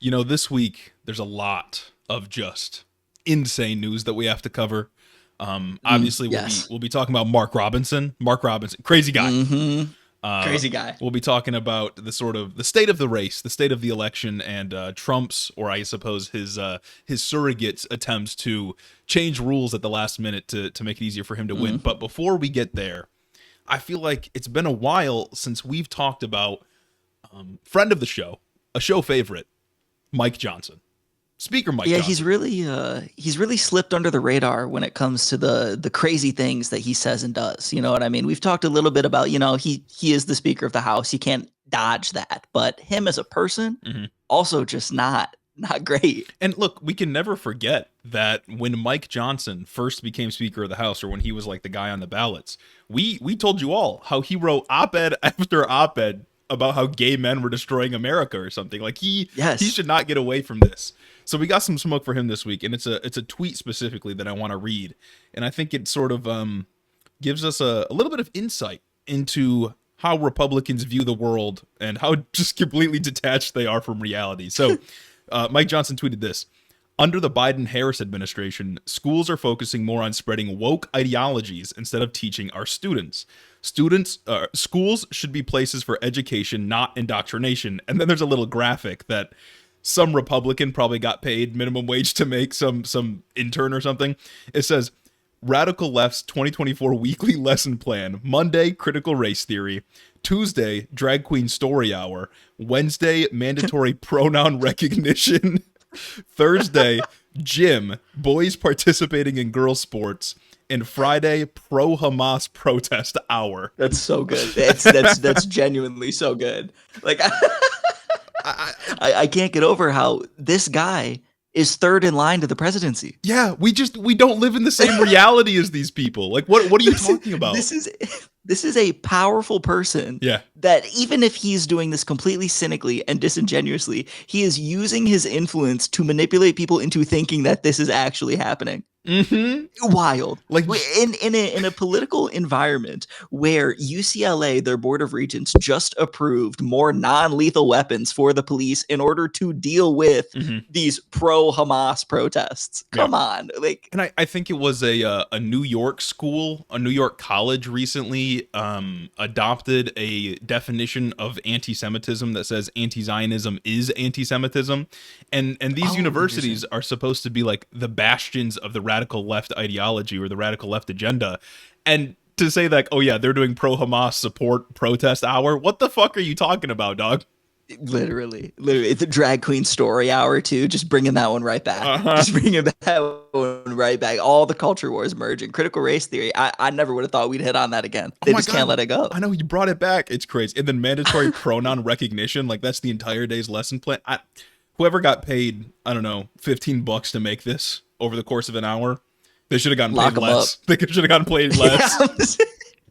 This week there's a lot of just insane news that we have to cover. Obviously, Yes. we'll be talking about Mark Robinson. Crazy guy. Crazy guy. We'll be talking about the state of the race, the state of the election, and Trump's, or I suppose his surrogate's attempts to change rules at the last minute to make it easier for him to win. But before we get there, I feel like it's been a while since we've talked about friend of the show, a show favorite, Mike Johnson. Speaker Mike Johnson. He's really slipped under the radar when it comes to the crazy things that he says and does. You know what I mean? We've talked a little bit about, he is the Speaker of the House. You can't dodge that. But him as a person, also just not great. And look, we can never forget that when Mike Johnson first became Speaker of the House, or when he was like the guy on the ballots, we told you all how he wrote op-ed after op-ed about how gay men were destroying America or something. Like he should not get away from this. So we got some smoke for him this week, and it's a tweet specifically that I want to read, and I think it sort of gives us a little bit of insight into how Republicans view the world and how just completely detached they are from reality. So Mike Johnson tweeted this: "Under the Biden-Harris administration, schools are focusing more on spreading woke ideologies instead of teaching our students. Schools should be places for education, not indoctrination." And then there's a little graphic that some Republican probably got paid minimum wage to make, some intern or something. It says, "Radical Left's 2024 weekly lesson plan. Monday, critical race theory. Tuesday, drag queen story hour. Wednesday, mandatory pronoun recognition. Thursday, gym, boys participating in girls sports. And Friday, pro-Hamas protest hour." That's so good. That's genuinely so good. Like, I can't get over how this guy is third in line to the presidency. Yeah, we don't live in the same reality as these people. Like, what are you talking about? This is a powerful person. Yeah. That even if he's doing this completely cynically and disingenuously, he is using his influence to manipulate people into thinking that this is actually happening. Wild. Like, in a political environment where UCLA, their Board of Regents, just approved more non-lethal weapons for the police in order to deal with these pro-Hamas protests. Come on. Like, and I think it was a New York school, a New York college recently adopted a definition of anti-Semitism that says anti-Zionism is anti-Semitism. And these universities are supposed to be like the bastions of the radical left ideology or the radical left agenda. And to say that, oh yeah, they're doing pro-Hamas support protest hour. What the fuck are you talking about, dog? Literally. It's a drag queen story hour too. Just bringing that one right back. Just bringing that one right back. All the culture wars merging. Critical race theory. I never would have thought we'd hit on that again. They just can't let it go. I know, you brought it back. It's crazy. And then mandatory pronoun recognition. Like, that's the entire day's lesson plan. Whoever got paid, I don't know, $15 to make this over the course of an hour, they should have gotten paid less. They should have gotten paid less.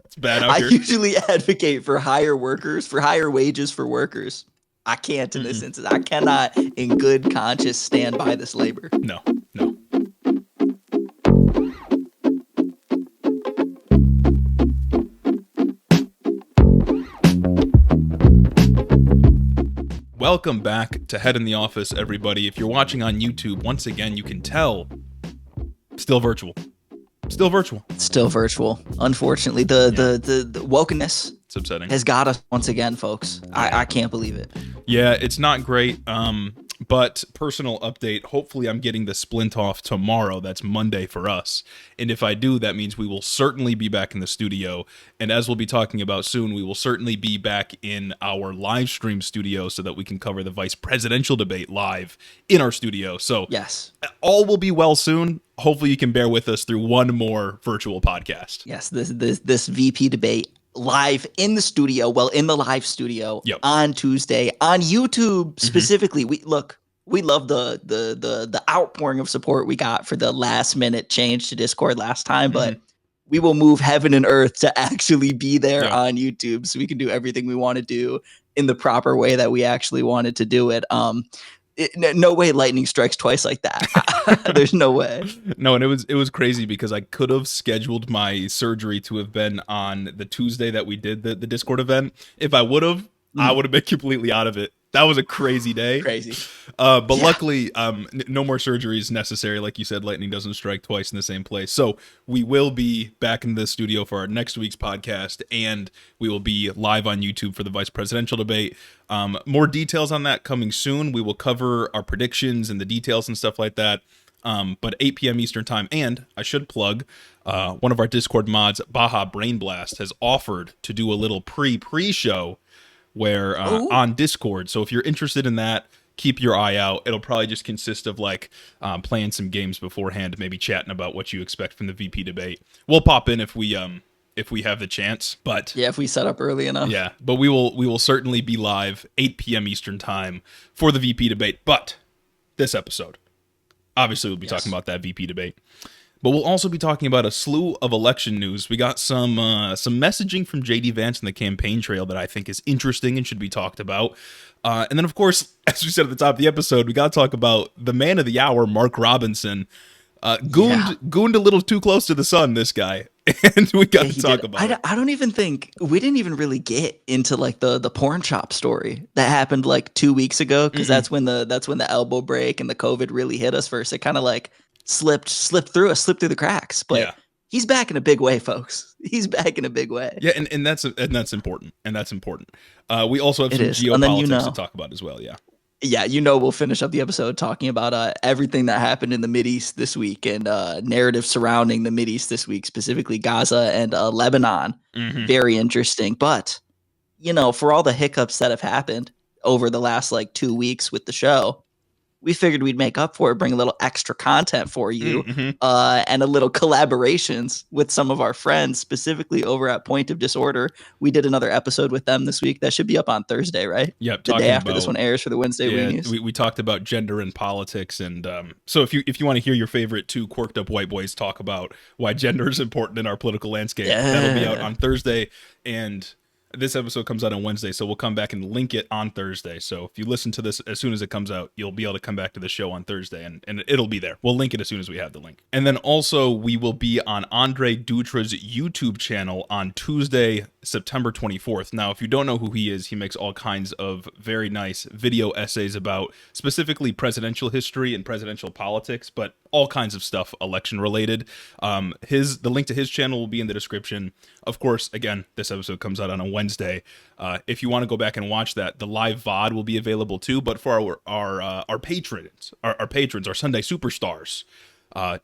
It's bad out here. I usually advocate for higher wages for workers. I can't in this instance. I cannot, in good conscience, stand by this labor. No. Welcome back to Head in the Office, everybody. If you're watching on YouTube, once again, you can tell, still virtual. Unfortunately, the wokeness, it's upsetting, has got us once again, folks. I can't believe it. Yeah, it's not great. But personal update, hopefully I'm getting the splint off tomorrow. That's Monday for us. And if I do, that means we will certainly be back in the studio. And as we'll be talking about soon, we will certainly be back in our live stream studio so that we can cover the vice presidential debate live in our studio. So yes, all will be well soon. Hopefully you can bear with us through one more virtual podcast. This VP debate live in the studio, in the live studio on Tuesday on YouTube specifically. We love the outpouring of support we got for the last minute change to Discord last time, but we will move heaven and earth to actually be there on YouTube so we can do everything we want to do in the proper way that we actually wanted to do it. No way lightning strikes twice like that. There's no way. No, and it was crazy because I could have scheduled my surgery to have been on the Tuesday that we did the Discord event. If I would have, I would have been completely out of it. That was a crazy day. Crazy. But luckily, no more surgeries necessary. Like you said, lightning doesn't strike twice in the same place. So we will be back in the studio for our next week's podcast, and we will be live on YouTube for the vice presidential debate. More details on that coming soon. We will cover our predictions and the details and stuff like that. But 8 p.m. Eastern time. And I should plug one of our Discord mods, Baja Brain Blast, has offered to do a little pre-show where on Discord. So if you're interested in that, keep your eye out. It'll probably just consist of like playing some games beforehand, maybe chatting about what you expect from the VP debate. We'll pop in if we have the chance. But yeah, if we set up early enough. Yeah, but we will certainly be live 8 p.m. Eastern time for the VP debate. But this episode, obviously, we'll be talking about that VP debate. But we'll also be talking about a slew of election news. We got some messaging from J.D. Vance in the campaign trail that I think is interesting and should be talked about. And then, of course, as we said at the top of the episode, we got to talk about the man of the hour, Mark Robinson. Gooned a little too close to the sun, this guy. And we got to talk about it. I don't even think, we didn't even really get into like the porn shop story that happened like 2 weeks ago, because that's when the elbow break and the COVID really hit us first. It kind of like slipped through the cracks. But he's back in a big way, folks. He's back in a big way. Yeah, and that's important. We also have some geopolitics to talk about as well. Yeah, we'll finish up the episode talking about everything that happened in the Mideast this week and narrative surrounding the Mideast this week, specifically Gaza and Lebanon. Very interesting. But, for all the hiccups that have happened over the last like 2 weeks with the show, we figured we'd make up for it, bring a little extra content for you and a little collaborations with some of our friends, specifically over at Point of Disorder. We did another episode with them this week. That should be up on Thursday, right? Yep. The day after this one airs for the Wednesday Weenies. We talked about gender and politics. And so if you want to hear your favorite two quirked up white boys talk about why gender is important in our political landscape, that'll be out on Thursday. And this episode comes out on Wednesday, so we'll come back and link it on Thursday. So if you listen to this as soon as it comes out, you'll be able to come back to the show on Thursday, and it'll be there. We'll link it as soon as we have the link. And then also, we will be on Andre Dutra's YouTube channel on Tuesday, September 24th. Now, if you don't know who he is, he makes all kinds of very nice video essays about specifically presidential history and presidential politics, but all kinds of stuff election related. The link to his channel will be in the description. Of course, again, this episode comes out on a Wednesday. If you want to go back and watch that, the live VOD will be available too. But for our patrons, our Sunday superstars,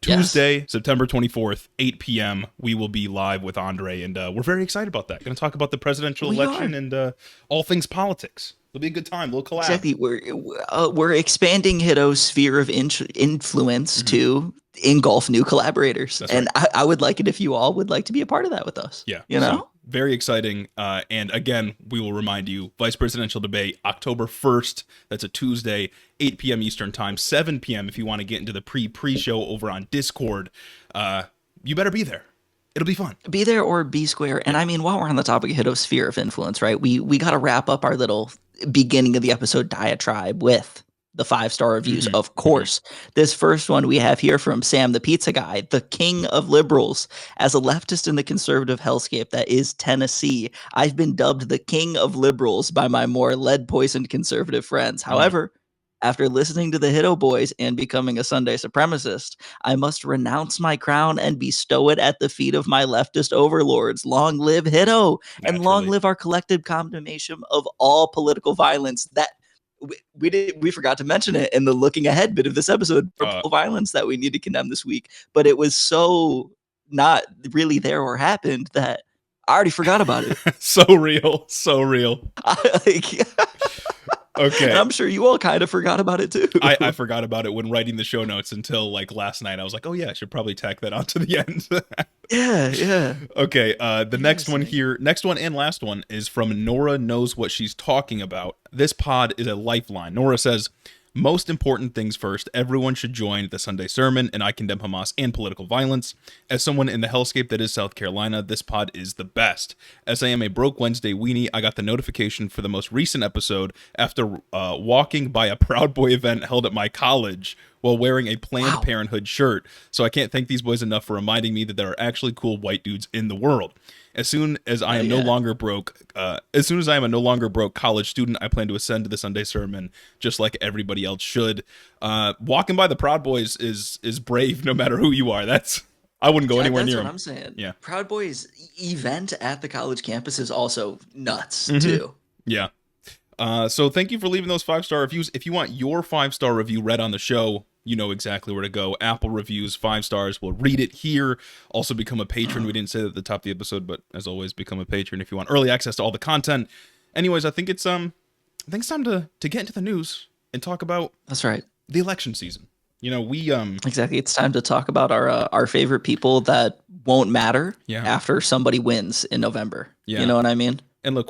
Tuesday, September 24th, 8 p.m., we will be live with Andre, and we're very excited about that. Going to talk about the presidential election and all things politics. It'll be a good time. Little collab. Exactly. We're expanding Hito's sphere of influence to engulf new collaborators. That's and right. I would like it if you all would like to be a part of that with us. Yeah. So, very exciting. And again, we will remind you, vice presidential debate, October 1st. That's a Tuesday, 8 p.m. Eastern time, 7 p.m. if you want to get into the pre-show over on Discord. You better be there. It'll be fun. Be there or be square. And I mean, while we're on the topic of Hito's sphere of influence, right, we got to wrap up our little beginning of the episode diatribe with the 5-star reviews. Of course, this first one we have here from Sam the Pizza Guy, the king of liberals. As a leftist in the conservative hellscape that is Tennessee, I've been dubbed the king of liberals by my more lead-poisoned conservative friends. However, after listening to the Hito boys and becoming a Sunday supremacist, I must renounce my crown and bestow it at the feet of my leftist overlords. Long live Hito, and long live our collective condemnation of all political violence. That we forgot to mention it in the looking ahead bit of this episode. Political violence that we need to condemn this week, but it was so not really there or happened that I already forgot about it. So real. Okay. And I'm sure you all kind of forgot about it too. I forgot about it when writing the show notes until like last night. I was like, oh yeah, I should probably tack that onto the end. Yeah. Okay. The next one and last one is from Nora Knows What She's Talking About. This pod is a lifeline. Nora says, most important things first, everyone should join the Sunday sermon, and I condemn Hamas and political violence. As someone in the hellscape that is South Carolina, this pod is the best. As I am a broke Wednesday weenie, I got the notification for the most recent episode after walking by a Proud Boy event held at my college while wearing a Planned Wow. Parenthood shirt. So I can't thank these boys enough for reminding me that there are actually cool white dudes in the world. As soon as I am no longer broke, as soon as I am a no longer broke college student, I plan to ascend to the Sunday sermon, just like everybody else should. Walking by the Proud Boys is brave, no matter who you are. I wouldn't go anywhere near them. That's what I'm saying. Yeah. Proud Boys event at the college campus is also nuts Mm-hmm. too. Yeah. So thank you for leaving those 5-star reviews. If you want your 5-star review read on the show, you know exactly where to go. Apple reviews, 5 stars. We'll read it here. Also become a patron. We didn't say that at the top of the episode, but as always, become a patron if you want early access to all the content. Anyways, I think it's time to get into the news and talk about That's right. the election season. You know, we Exactly. It's time to talk about our favorite people that won't matter after somebody wins in November. Yeah. You know what I mean? And look,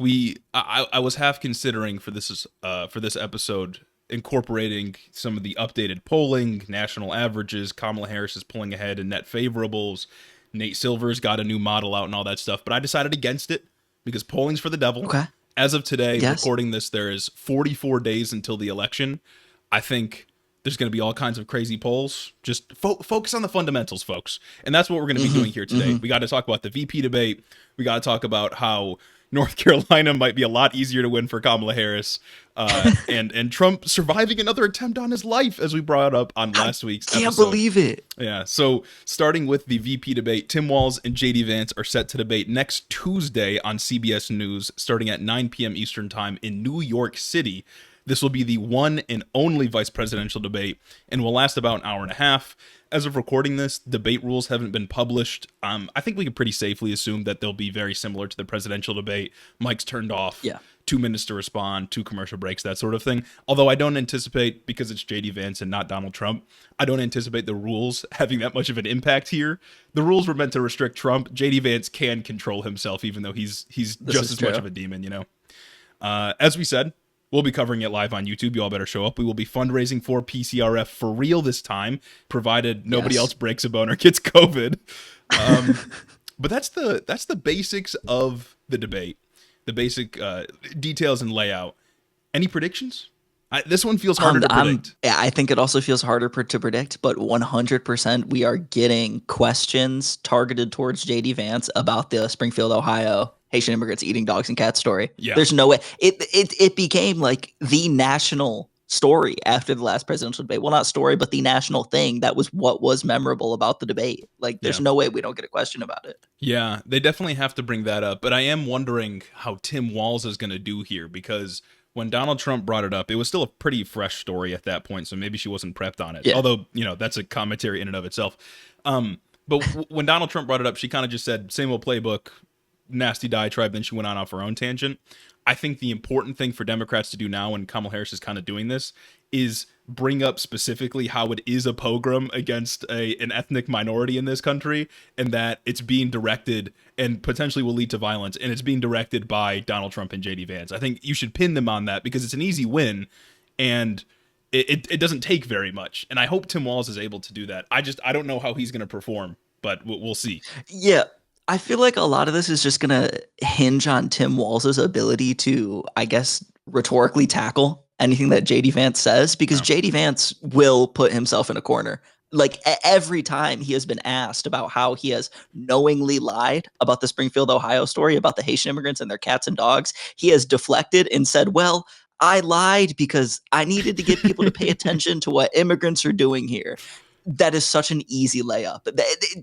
I was half considering for this episode incorporating some of the updated polling, national averages. Kamala Harris is pulling ahead in net favorables. Nate Silver's got a new model out and all that stuff, but I decided against it because polling's for the devil. Okay. As of today, recording this, there is 44 days until the election. I think there's going to be all kinds of crazy polls. Just focus on the fundamentals, folks. And that's what we're going to be doing here today. We got to talk about the VP debate. We got to talk about how North Carolina might be a lot easier to win for Kamala Harris, and Trump surviving another attempt on his life, as we brought up on last week's episode. Can't believe it. Yeah, so starting with the VP debate, Tim Walz and JD Vance are set to debate next Tuesday on CBS News, starting at 9 p.m. Eastern Time in New York City. This will be the one and only vice presidential debate and will last about an hour and a half. As of recording this, debate rules haven't been published. I think we can pretty safely assume that they'll be very similar to the presidential debate. Mic's turned off. Yeah. 2 minutes to respond, 2 commercial breaks, that sort of thing. Although I don't anticipate, because it's JD Vance and not Donald Trump, I don't anticipate the rules having that much of an impact here. The rules were meant to restrict Trump. JD Vance can control himself, even though he's just as much of a demon, you know. As we said, we'll be covering it live on YouTube. You all better show up. We will be fundraising for PCRF for real this time, provided nobody else breaks a bone or gets COVID. But that's the basics of the debate, the basic details and layout. Any predictions? This one feels harder to predict. I think it also feels harder to predict, but 100% we are getting questions targeted towards JD Vance about the Springfield, Ohio Haitian immigrants eating dogs and cats story. Yeah. There's no way. It became like the national story after the last presidential debate. Well, not story, but the national thing. That was what was memorable about the debate. Like, there's no way we don't get a question about it. Yeah, they definitely have to bring that up. But I am wondering how Tim Walz is going to do here, because when Donald Trump brought it up, it was still a pretty fresh story at that point. So maybe she wasn't prepped on it. Yeah. Although, you know, that's a commentary in and of itself. But when Donald Trump brought it up, she kind of just said, same old playbook, nasty diatribe, then she went on off her own tangent. I think the important thing for Democrats to do now, and Kamala Harris is kind of doing this, is bring up specifically how it is a pogrom against an ethnic minority in this country, and that it's being directed and potentially will lead to violence, and it's being directed by Donald Trump and JD Vance. I think you should pin them on that because it's an easy win, and it doesn't take very much. And I hope Tim Walz is able to do that. I don't know how he's going to perform, but we'll see. Yeah. I feel like a lot of this is just going to hinge on Tim Walz's ability to, I guess, rhetorically tackle anything that JD Vance says, because JD Vance will put himself in a corner. Like, every time he has been asked about how he has knowingly lied about the Springfield, Ohio story about the Haitian immigrants and their cats and dogs, he has deflected and said, well, I lied because I needed to get people to pay attention to what immigrants are doing here. That is such an easy layup.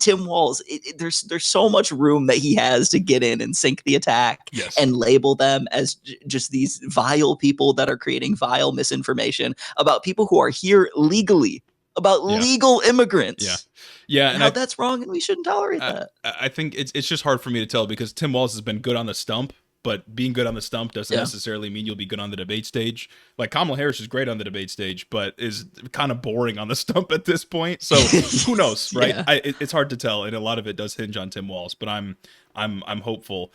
Tim Walz, there's so much room that he has to get in and sink the attack and label them as just these vile people that are creating vile misinformation about people who are here legally, about legal immigrants. Yeah, and how that's wrong, and we shouldn't tolerate that. I think it's just hard for me to tell, because Tim Walz has been good on the stump, but being good on the stump doesn't necessarily mean you'll be good on the debate stage. Like, Kamala Harris is great on the debate stage, but is kind of boring on the stump at this point. So who knows, right? It's hard to tell, and a lot of it does hinge on Tim Walz. But I'm hopeful.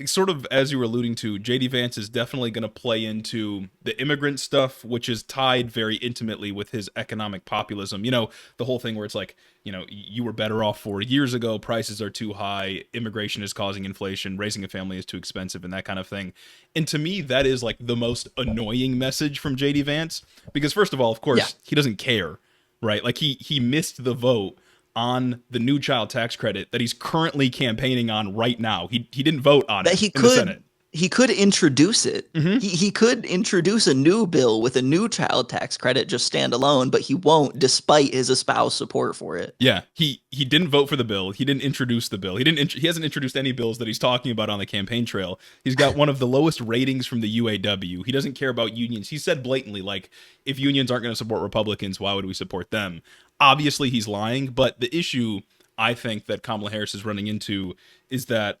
Sort of as you were alluding to, JD Vance is definitely going to play into the immigrant stuff, which is tied very intimately with his economic populism. You know, the whole thing where it's like, you know, you were better off 4 years ago, prices are too high, immigration is causing inflation, raising a family is too expensive, and that kind of thing. And to me, that is like the most annoying message from JD Vance, because first of all, of course, he doesn't care right? Like he missed the vote on the new child tax credit that he's currently campaigning on right now. He didn't vote on That it in the Senate. he could introduce it. He could introduce a new bill with a new child tax credit just standalone, but he won't, despite his espoused support for it. Yeah, he didn't vote for the bill. He didn't introduce the bill. He hasn't introduced any bills that he's talking about on the campaign trail. He's got one of the lowest ratings from the UAW. He doesn't care about unions. He said blatantly, like, if unions aren't going to support Republicans, why would we support them? Obviously, he's lying, but the issue I think that Kamala Harris is running into is that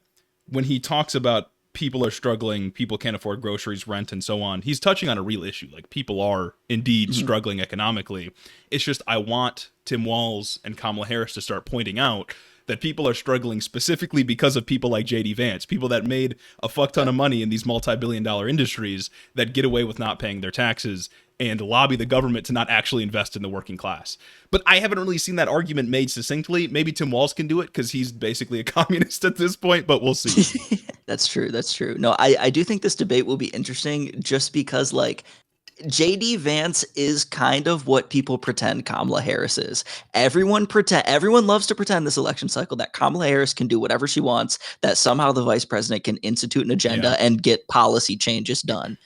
when he talks about people are struggling, people can't afford groceries, rent, and so on, he's touching on a real issue. Like, people are indeed struggling economically. It's just, I want Tim Walz and Kamala Harris to start pointing out that people are struggling specifically because of people like JD Vance, people that made a fuck ton of money in these multi-billion-dollar industries that get away with not paying their taxes and lobby the government to not actually invest in the working class. But I haven't really seen that argument made succinctly. Maybe Tim Walz can do it because he's basically a communist at this point, but we'll see. That's true. That's true. No, I do think this debate will be interesting just because, like, JD Vance is kind of what people pretend Kamala Harris is. Everyone loves to pretend this election cycle that Kamala Harris can do whatever she wants, that somehow the vice president can institute an agenda and get policy changes done.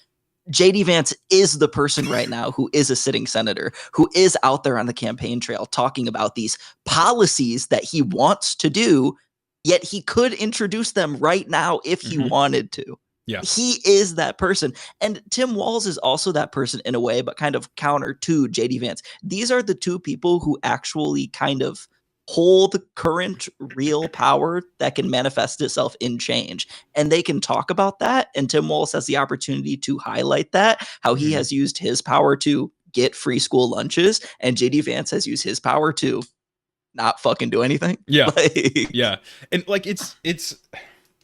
JD Vance is the person right now who is a sitting senator, who is out there on the campaign trail talking about these policies that he wants to do, yet he could introduce them right now if he wanted to. Yeah. He is that person. And Tim Walz is also that person in a way, but kind of counter to JD Vance. These are the two people who actually kind of hold current real power that can manifest itself in change. And they can talk about that. And Tim Walz has the opportunity to highlight that, how he has used his power to get free school lunches. And JD Vance has used his power to not fucking do anything. Yeah. Yeah. And like, it's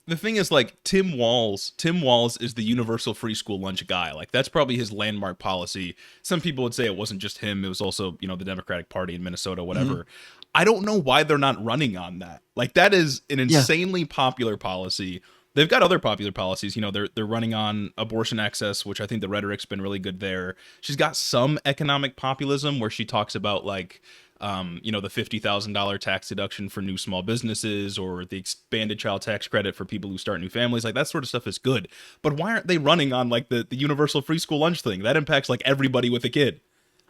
the thing is, like, Tim Walz is the universal free school lunch guy. Like, that's probably his landmark policy. Some people would say it wasn't just him. It was also, the Democratic Party in Minnesota, whatever. I don't know why they're not running on that. Like, that is an insanely popular policy. They've got other popular policies. They're running on abortion access, which I think the rhetoric's been really good there. She's got some economic populism where she talks about, like, the $50,000 tax deduction for new small businesses, or the expanded child tax credit for people who start new families. Like, that sort of stuff is good. But why aren't they running on, like, the universal free school lunch thing? That impacts, like, everybody with a kid.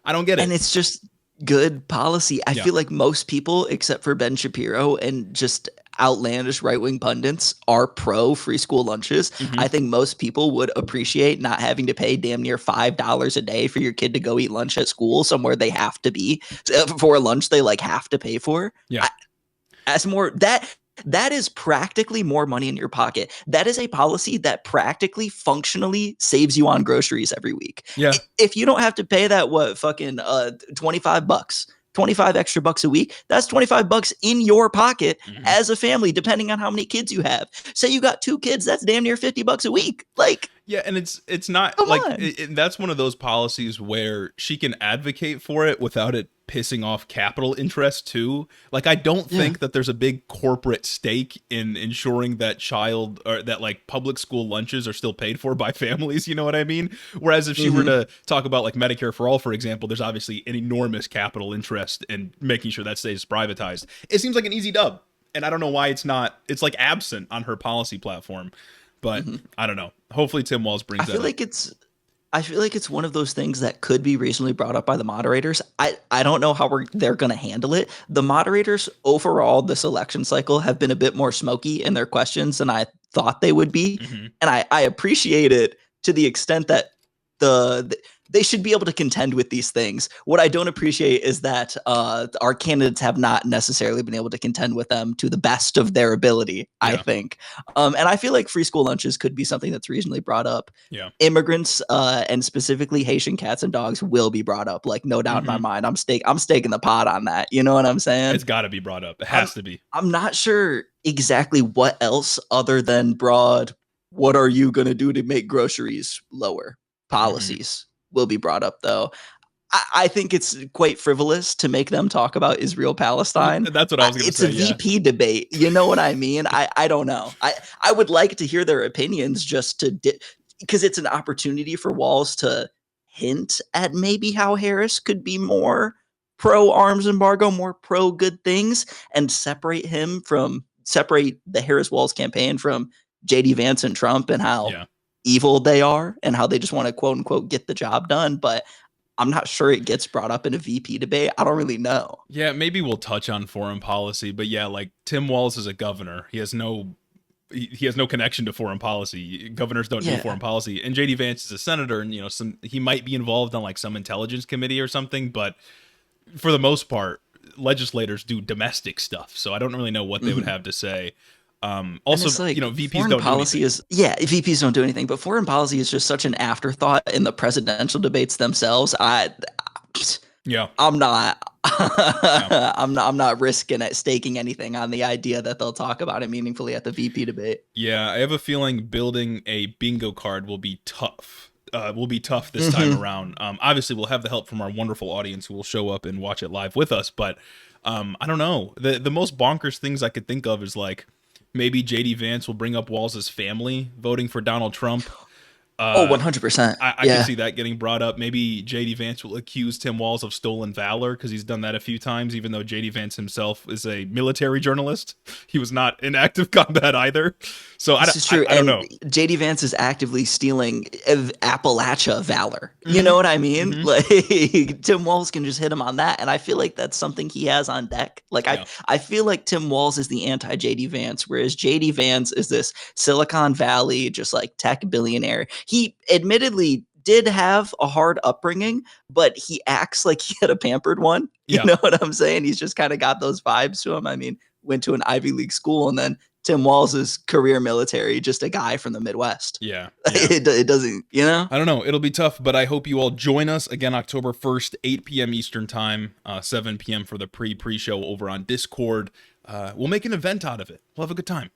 I don't get it. And it's just good policy. I feel like most people, except for Ben Shapiro and just outlandish right-wing pundits, are pro free school lunches. I think most people would appreciate not having to pay damn near $5 a day for your kid to go eat lunch at school somewhere they have to be for a lunch they like have to pay for. Yeah. That is practically more money in your pocket. That is a policy that practically functionally saves you on groceries every week. Yeah. If you don't have to pay that, $25, 25 extra bucks a week, that's 25 bucks in your pocket as a family, depending on how many kids you have. Say you got 2 kids, that's damn near 50 bucks a week. Like, yeah, and it's not like that's one of those policies where she can advocate for it without it pissing off capital interests too. Like, I don't think that there's a big corporate stake in ensuring that public school lunches are still paid for by families, you know what I mean? Whereas if she were to talk about, like, Medicare for all, for example, there's obviously an enormous capital interest in making sure that stays privatized. It seems like an easy dub, and I don't know why it's like absent on her policy platform. But I don't know. Hopefully Tim Walz brings that up. I feel like it's one of those things that could be reasonably brought up by the moderators. I don't know how they're going to handle it. The moderators overall this election cycle have been a bit more smoky in their questions than I thought they would be. And I appreciate it to the extent that they should be able to contend with these things. What I don't appreciate is that our candidates have not necessarily been able to contend with them to the best of their ability, I think. And I feel like free school lunches could be something that's reasonably brought up. Yeah. Immigrants and specifically Haitian cats and dogs will be brought up. Like, no doubt in my mind. I'm staking the pot on that. You know what I'm saying? It's got to be brought up. It has to be. I'm not sure exactly what else other than broad, what are you going to do to make groceries lower policies will be brought up, though. I think it's quite frivolous to make them talk about Israel-Palestine. That's what I was going to say. It's a VP debate. You know what I mean? I don't know. I would like to hear their opinions just to because it's an opportunity for Walz to hint at maybe how Harris could be more pro arms embargo, more pro good things, and separate the Harris Walz campaign from JD Vance and Trump and how evil they are and how they just want to quote unquote get the job done. But I'm not sure it gets brought up in a VP debate. I don't really know. Yeah, maybe we'll touch on foreign policy, but yeah, like Tim Walz is a governor. He has no connection to foreign policy. Governors don't do foreign policy. And JD Vance is a senator, and he might be involved on like some intelligence committee or something, but for the most part, legislators do domestic stuff. So I don't really know what they would have to say. Also, like, VPs don't policy do anything. VPs don't do anything, but foreign policy is just such an afterthought in the presidential debates themselves. I'm not I'm not risking it, staking anything on the idea that they'll talk about it meaningfully at the VP debate. Yeah, I have a feeling building a bingo card will be tough. This time around. Obviously, we'll have the help from our wonderful audience who will show up and watch it live with us. But I don't know. The most bonkers things I could think of is like maybe JD Vance will bring up Walz's family voting for Donald Trump. 100%. I can see that getting brought up. Maybe JD Vance will accuse Tim Walz of stolen valor because he's done that a few times, even though JD Vance himself is a military journalist. He was not in active combat either. So I don't know. JD Vance is actively stealing Appalachia valor. You know what I mean? Like Tim Walz can just hit him on that. And I feel like that's something he has on deck. Like I feel like Tim Walz is the anti JD Vance, whereas JD Vance is this Silicon Valley, just like tech billionaire. He admittedly did have a hard upbringing, but he acts like he had a pampered one. You know what I'm saying? He's just kind of got those vibes to him. I mean, went to an Ivy League school, and then Tim Walz's career military, just a guy from the Midwest. Yeah. It doesn't, I don't know. It'll be tough, but I hope you all join us again October 1st, 8 p.m. Eastern time, 7 p.m. for the pre-show over on Discord. We'll make an event out of it. We'll have a good time.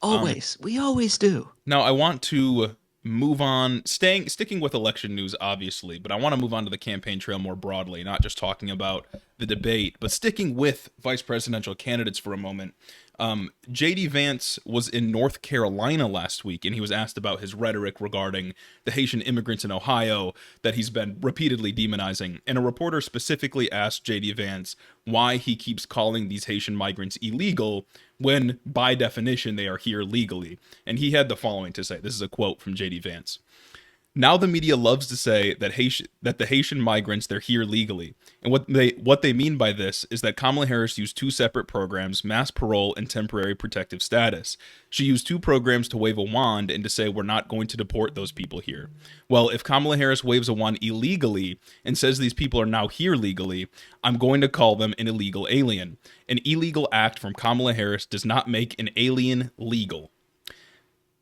Always. We always do. Now, I want to move on, sticking with election news, obviously, but I want to move on to the campaign trail more broadly, not just talking about the debate, but sticking with vice presidential candidates for a moment. JD Vance was in North Carolina last week, and he was asked about his rhetoric regarding the Haitian immigrants in Ohio that he's been repeatedly demonizing. And a reporter specifically asked JD Vance why he keeps calling these Haitian migrants illegal when, by definition, they are here legally. And he had the following to say. This is a quote from JD Vance. Now the media loves to say that the Haitian migrants, they're here legally. And what they mean by this is that Kamala Harris used two separate programs, mass parole and temporary protective status. She used two programs to wave a wand and to say we're not going to deport those people here. Well, if Kamala Harris waves a wand illegally and says these people are now here legally, I'm going to call them an illegal alien. An illegal act from Kamala Harris does not make an alien legal.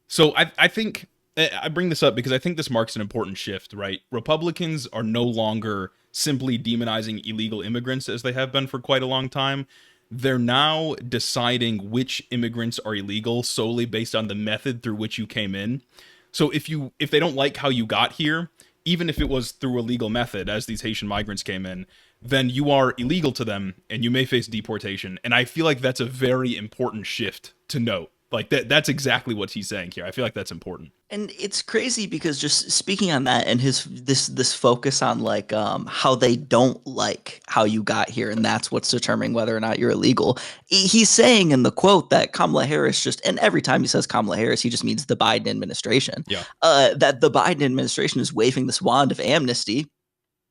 So I think I bring this up because I think this marks an important shift, right? Republicans are no longer simply demonizing illegal immigrants as they have been for quite a long time. They're now deciding which immigrants are illegal solely based on the method through which you came in. So if they don't like how you got here, even if it was through a legal method, as these Haitian migrants came in, then you are illegal to them and you may face deportation. And I feel like that's a very important shift to note. Like that's exactly what he's saying here. I feel like that's important. And it's crazy because just speaking on that and this focus on like how they don't like how you got here, and that's what's determining whether or not you're illegal. He's saying in the quote that Kamala Harris and every time he says Kamala Harris, he just means the Biden administration. Yeah. That the Biden administration is waving this wand of amnesty.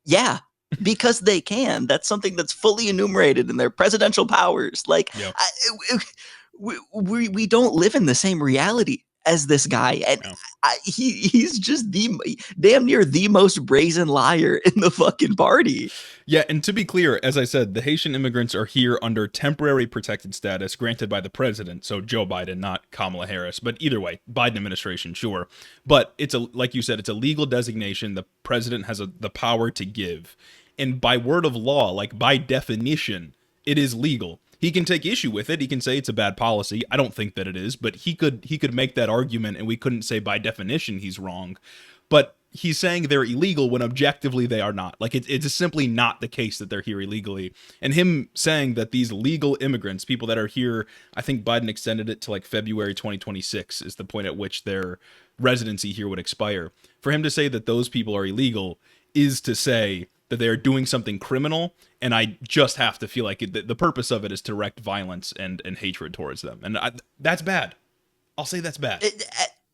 Yeah. Because they can. That's something that's fully enumerated in their presidential powers. Like, yep. We don't live in the same reality as this guy, and no. He's just damn near the most brazen liar in the fucking party. Yeah, and to be clear, as I said, the Haitian immigrants are here under temporary protected status granted by the president, so Joe Biden, not Kamala Harris. But either way, Biden administration, sure. But like you said, it's a legal designation the president has the power to give, and by word of law, like by definition, it is legal. He can take issue with it. He can say it's a bad policy. I don't think that it is, but he could make that argument, and we couldn't say by definition he's wrong. But he's saying they're illegal when objectively they are not. Like it's simply not the case that they're here illegally. And him saying that these legal immigrants, people that are here, I think Biden extended it to like February 2026 is the point at which their residency here would expire. For him to say that those people are illegal is to say that they are doing something criminal, and I just have to feel like the purpose of it is to direct violence and hatred towards them. And that's bad. I'll say that's bad.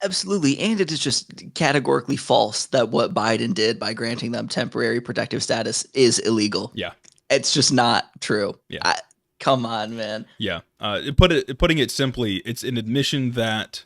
Absolutely. And it is just categorically false that what Biden did by granting them temporary protective status is illegal. Yeah. It's just not true. Yeah. Come on, man. Yeah. Putting it simply, it's an admission that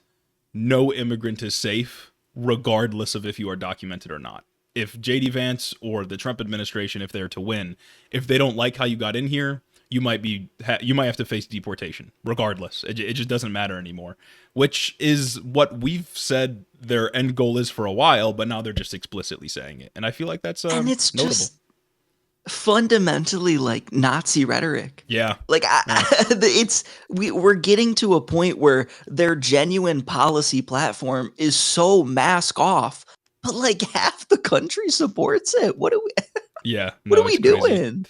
no immigrant is safe, regardless of if you are documented or not. If J.D. Vance or the Trump administration, if they're to win, if they don't like how you got in here, you might have to face deportation, regardless. It just doesn't matter anymore, which is what we've said their end goal is for a while, but now they're just explicitly saying it. And I feel like that's and it's notable. Just fundamentally like Nazi rhetoric. Yeah. Like we're getting to a point where their genuine policy platform is so mask off, but like half the country supports it. What are we Yeah. What are we doing?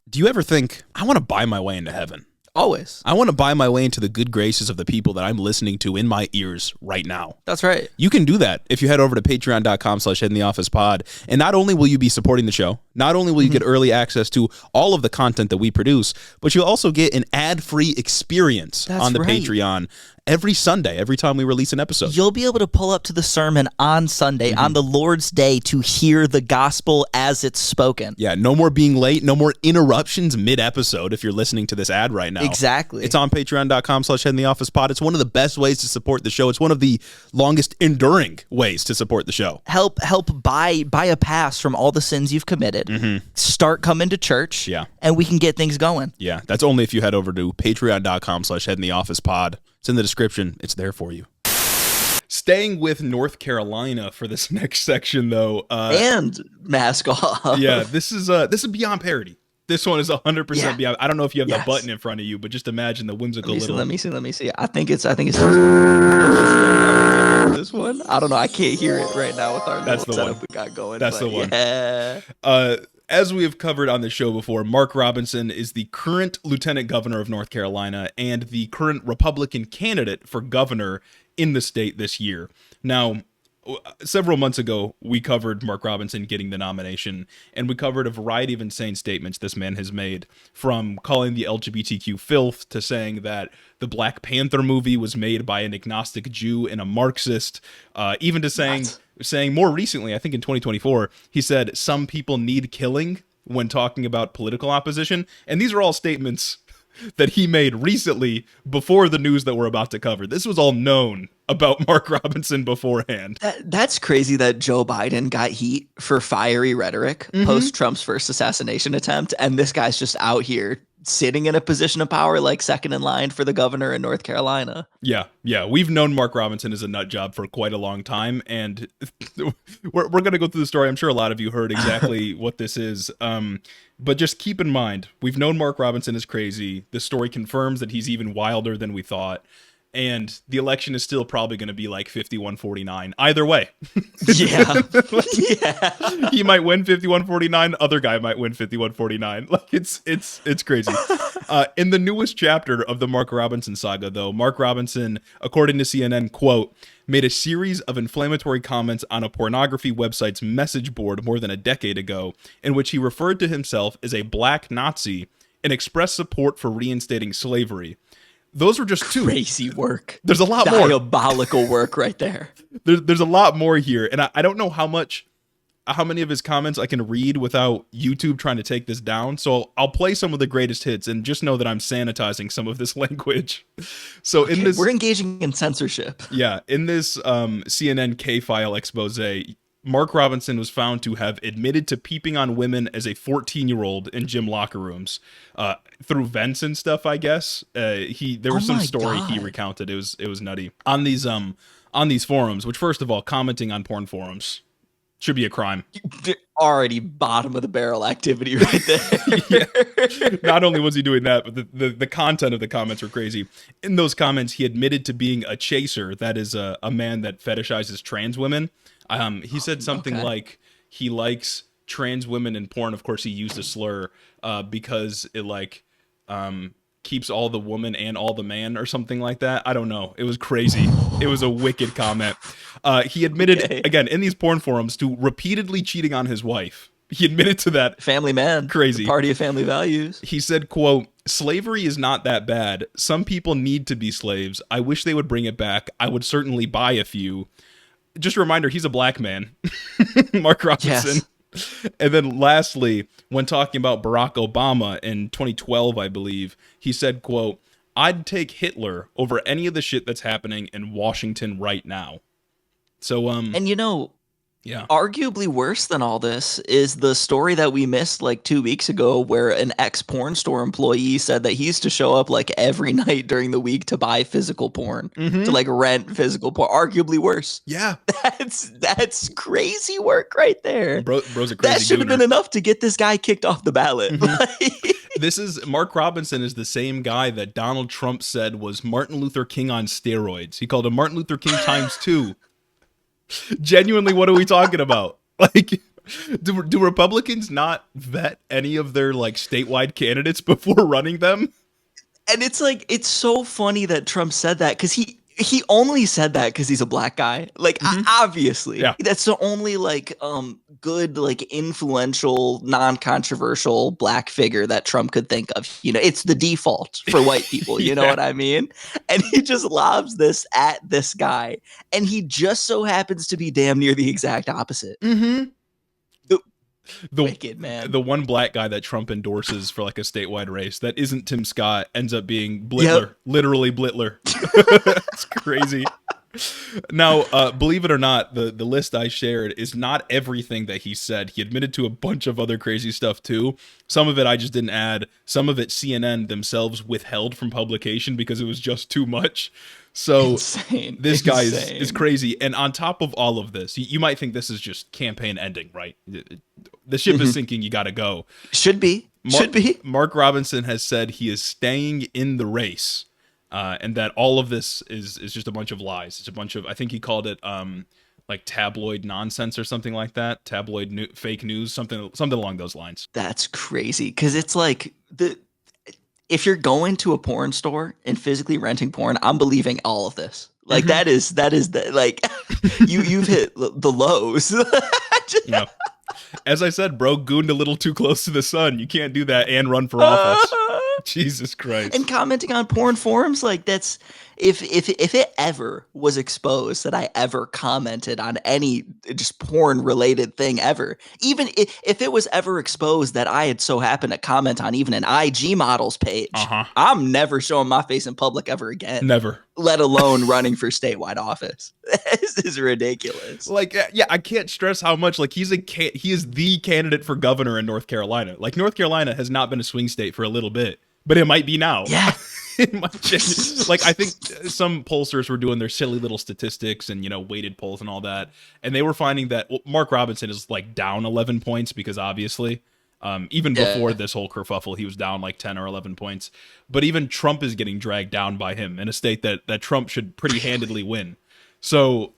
Do you ever think, I want to buy my way into heaven? Always. I want to buy my way into the good graces of the people that I'm listening to in my ears right now. That's right. You can do that if you head over to patreon.com/headintheofficepod. And not only will you be supporting the show, not only will you get early access to all of the content that we produce, but you'll also get an ad-free experience on the Patreon every Sunday, every time we release an episode. You'll be able to pull up to the sermon on Sunday, on the Lord's Day, to hear the gospel as it's spoken. Yeah, no more being late, no more interruptions mid-episode if you're listening to this ad right now. Exactly. It's on patreon.com/headintheofficepod. It's one of the best ways to support the show. It's one of the longest enduring ways to support the show. Help buy a pass from all the sins you've committed. Start coming to church. Yeah. And we can get things going. Yeah, that's only if you head over to patreon.com/headintheofficepod. It's in the description. It's there for you. Staying with North Carolina for this next section, though, and mask off. Yeah, this is beyond parody. This one is 100% beyond. I don't know if you have that button in front of you, but just imagine the whimsical little. Let me see. I think it's this one. I don't know. I can't hear it right now with our setup we got going. That's the one. Yeah. As we have covered on the show before, Mark Robinson is the current lieutenant governor of North Carolina and the current Republican candidate for governor in the state this year. Now, several months ago, we covered Mark Robinson getting the nomination, and we covered a variety of insane statements this man has made, from calling the LGBTQ filth to saying that the Black Panther movie was made by an agnostic Jew and a Marxist, even to saying more recently, I think in 2024, he said some people need killing when talking about political opposition. And these are all statements that he made recently before the news that we're about to cover. This was all known about Mark Robinson beforehand. That's crazy that Joe Biden got heat for fiery rhetoric post Trump's first assassination attempt. And this guy's just out here sitting in a position of power, like second in line for the governor in North Carolina. Yeah. We've known Mark Robinson as a nut job for quite a long time, and we're going to go through the story. I'm sure a lot of you heard exactly what this is, but just keep in mind, we've known Mark Robinson is crazy. The story confirms that he's even wilder than we thought. And the election is still probably going to be like 51-49. Either way. Yeah. He might win 51-49. Other guy might win 51-49. Like it's crazy. In the newest chapter of the Mark Robinson saga, though, Mark Robinson, according to CNN, quote, made a series of inflammatory comments on a pornography website's message board more than a decade ago, in which he referred to himself as a black Nazi and expressed support for reinstating slavery. Those were just two. Crazy work. There's a lot more. Diabolical work right there. There's a lot more here. And I don't know how many of his comments I can read without YouTube trying to take this down. So I'll play some of the greatest hits and just know that I'm sanitizing some of this language. So we're engaging in censorship. Yeah. In this CNN K-file expose, Mark Robinson was found to have admitted to peeping on women as a 14-year-old in gym locker rooms through vents and stuff, I guess. There was some story he recounted. It was nutty. On these forums, which, first of all, commenting on porn forums should be a crime. Already bottom of the barrel activity right there. Yeah. Not only was he doing that, but the content of the comments were crazy. In those comments, he admitted to being a chaser. That is a man that fetishizes trans women. He said something like he likes trans women in porn. Of course, he used a slur because it keeps all the woman and all the man or something like that. I don't know. It was crazy. It was a wicked comment. He admitted, again, in these porn forums to repeatedly cheating on his wife. He admitted to that. Family man. Crazy. Party of family values. He said, quote, "Slavery is not that bad. Some people need to be slaves. I wish they would bring it back. I would certainly buy a few." Just a reminder, he's a black man. Mark Robinson. Yes. And then lastly, when talking about Barack Obama in 2012, I believe, he said, quote, "I'd take Hitler over any of the shit that's happening in Washington right now." So, and yeah. Arguably worse than all this is the story that we missed like 2 weeks ago where an ex-porn store employee said that he used to show up like every night during the week to buy physical porn, to like rent physical porn. Arguably worse. Yeah. That's crazy work right there. Bro's a crazy That should have been enough to get this guy kicked off the ballot. This is Mark Robinson is the same guy that Donald Trump said was Martin Luther King on steroids. He called him Martin Luther King times 2. Genuinely, what are we talking about? Like, do Republicans not vet any of their like statewide candidates before running them? And it's like, it's so funny that Trump said that because he only said that because he's a black guy. Like, obviously, yeah. That's the only like good, like influential, non-controversial black figure that Trump could think of. It's the default for white people. You know what I mean? And he just lobs this at this guy, and he just so happens to be damn near the exact opposite. The wicked man. The one black guy that Trump endorses for like a statewide race that isn't Tim Scott ends up being Blitler, literally Blitler. It's crazy. Now, believe it or not, the list I shared is not everything that he said. He admitted to a bunch of other crazy stuff too. Some of it I just didn't add. Some of it CNN themselves withheld from publication because it was just too much. So this guy is crazy. And on top of all of this, you might think this is just campaign ending, right? The ship is sinking. You got to go. Should be. Mark Robinson has said he is staying in the race. And that all of this is just a bunch of lies. It's a bunch of, I think he called it like tabloid nonsense or something like that. Tabloid fake news, something along those lines. That's crazy. Because it's like, if you're going to a porn store and physically renting porn, I'm believing all of this. Like that is like you've hit the lows. As I said, bro, gooned a little too close to the sun. You can't do that and run for office. Jesus Christ. And commenting on porn forums, like that's if it ever was exposed that I ever commented on any just porn related thing ever, even if it was ever exposed that I had so happened to comment on even an IG models page, I'm never showing my face in public ever again. Never. Let alone running for statewide office. This is ridiculous. Like, yeah, I can't stress how much, like, he is the candidate for governor in North Carolina. Like, North Carolina has not been a swing state for a little bit, but it might be now. Yeah. Like, I think some pollsters were doing their silly little statistics and, weighted polls and all that. And they were finding that Mark Robinson is, like, down 11 points because obviously, even before this whole kerfuffle, he was down like 10 or 11 points. But even Trump is getting dragged down by him in a state that Trump should pretty handedly win. So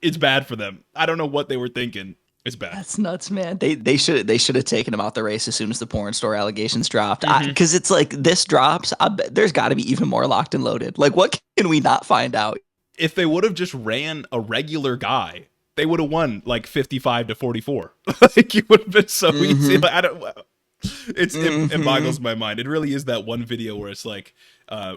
it's bad for them. I don't know what they were thinking. It's bad. That's nuts, man. They should have taken him out the race as soon as the porn store allegations dropped. Because it's like this drops, I bet there's got to be even more locked and loaded. Like, what can we not find out? If they would have just ran a regular guy, they would have won like 55-44. Like, it would have been so easy. Like, I don't. It boggles my mind. It really is that one video where it's like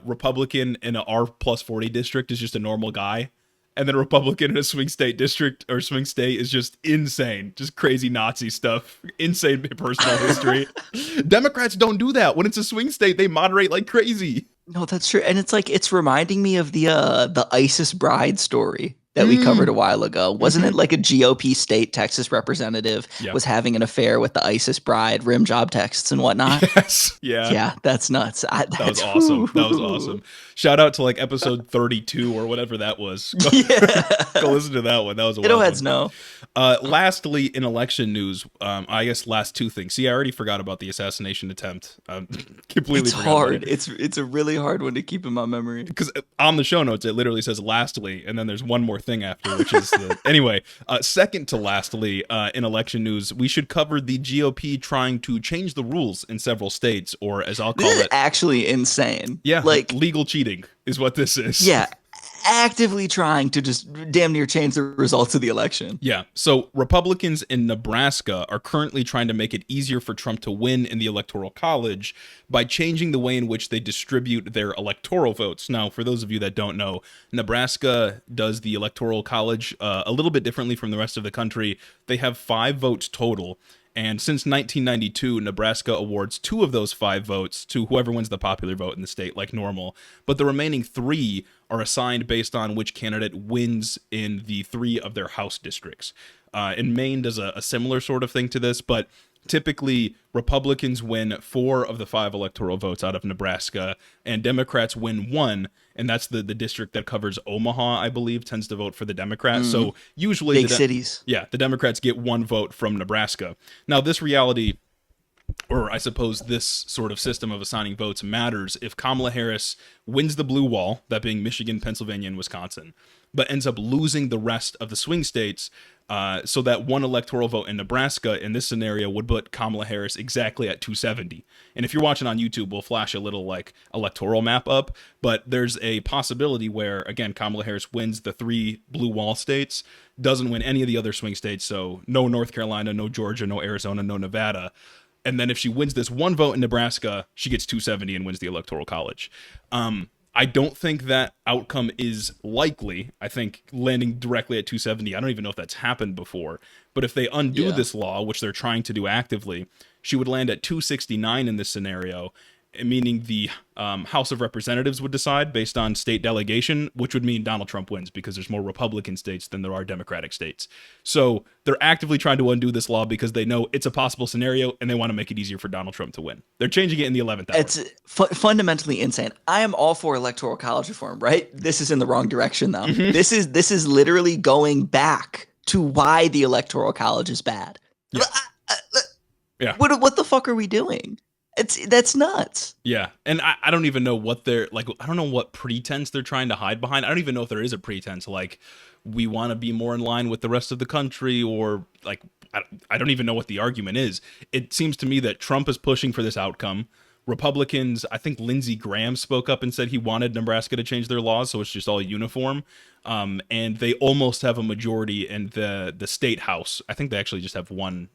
Republican in a R+40 district is just a normal guy. And then a Republican in a swing state district or swing state is just insane. Just crazy Nazi stuff. Insane personal history. Democrats don't do that. When it's a swing state, they moderate like crazy. No, that's true. And it's like, it's reminding me of the ISIS bride story that we covered a while ago. Wasn't it like a GOP state Texas representative was having an affair with the ISIS bride, rim job texts and whatnot? Yes. Yeah. Yeah, that's nuts. That was awesome. That was awesome. Shout out to like episode 32 or whatever that was. Go listen to that one. That was a wild heads one. No. Lastly, in election news, I guess last two things. See, I already forgot about the assassination attempt. Completely forgot hard. It's a really hard one to keep in my memory. Because on the show notes, it literally says lastly, and then there's one more thing after, which is anyway. Second to lastly, in election news, we should cover the GOP trying to change the rules in several states, or as I'll call it, actually insane. Yeah, like legal cheating is what this is. Yeah. actively trying to just damn near change the results of the election. Yeah. So Republicans in Nebraska are currently trying to make it easier for Trump to win in the Electoral College by changing the way in which they distribute their electoral votes. Now, for those of you that don't know, Nebraska does the Electoral College a little bit differently from the rest of the country. They have 5 votes total. And since 1992, Nebraska awards 2 of those 5 votes to whoever wins the popular vote in the state, like normal. But the remaining 3 are assigned based on which candidate wins in the 3 of their House districts. And Maine does a similar sort of thing to this, but typically Republicans win 4 of the 5 electoral votes out of Nebraska, and Democrats win 1, and that's the district that covers Omaha, I believe, tends to vote for the Democrats. So usually big cities. Yeah, the Democrats get 1 vote from Nebraska. Now, this reality, or I suppose this sort of system of assigning votes, matters if Kamala Harris wins the blue wall, that being Michigan, Pennsylvania, and Wisconsin, but ends up losing the rest of the swing states. So that 1 electoral vote in Nebraska in this scenario would put Kamala Harris exactly at 270. And if you're watching on YouTube, we'll flash a little like electoral map up, but there's a possibility where, again, Kamala Harris wins the 3 blue wall states, doesn't win any of the other swing states. So no North Carolina, no Georgia, no Arizona, no Nevada. And then if she wins this 1 vote in Nebraska, she gets 270 and wins the Electoral College. I don't think that outcome is likely. I think landing directly at 270, I don't even know if that's happened before. But if they undo this law, which they're trying to do actively, she would land at 269 in this scenario, meaning the House of Representatives would decide based on state delegation, which would mean Donald Trump wins because there's more Republican states than there are Democratic states. So they're actively trying to undo this law because they know it's a possible scenario and they want to make it easier for Donald Trump to win. They're changing it in the 11th hour. It's fundamentally insane. I am all for electoral college reform, right? This is in the wrong direction, though. This is literally going back to why the electoral college is bad. Yeah. What the fuck are we doing? That's nuts. Yeah. And I don't even know what they're like. I don't know what pretense they're trying to hide behind. I don't even know if there is a pretense like we want to be more in line with the rest of the country, or like I don't even know what the argument is. It seems to me that Trump is pushing for this outcome. Republicans, I think Lindsey Graham spoke up and said he wanted Nebraska to change their laws so it's just all uniform. And they almost have a majority in the state house. I think they actually just have one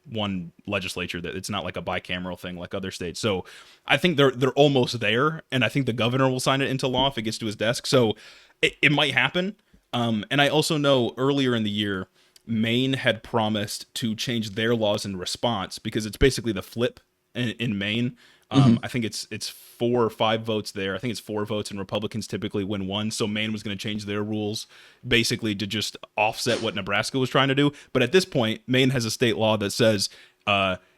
legislature, that it's not like a bicameral thing like other states. So I think they're almost there, and I think the governor will sign it into law if it gets to his desk. So it might happen. And I also know earlier in the year, Maine had promised to change their laws in response, because it's basically the flip in Maine. I think it's 4 or 5 votes there. I think it's 4 votes, and Republicans typically win 1. So Maine was going to change their rules basically to just offset what Nebraska was trying to do. But at this point, Maine has a state law that says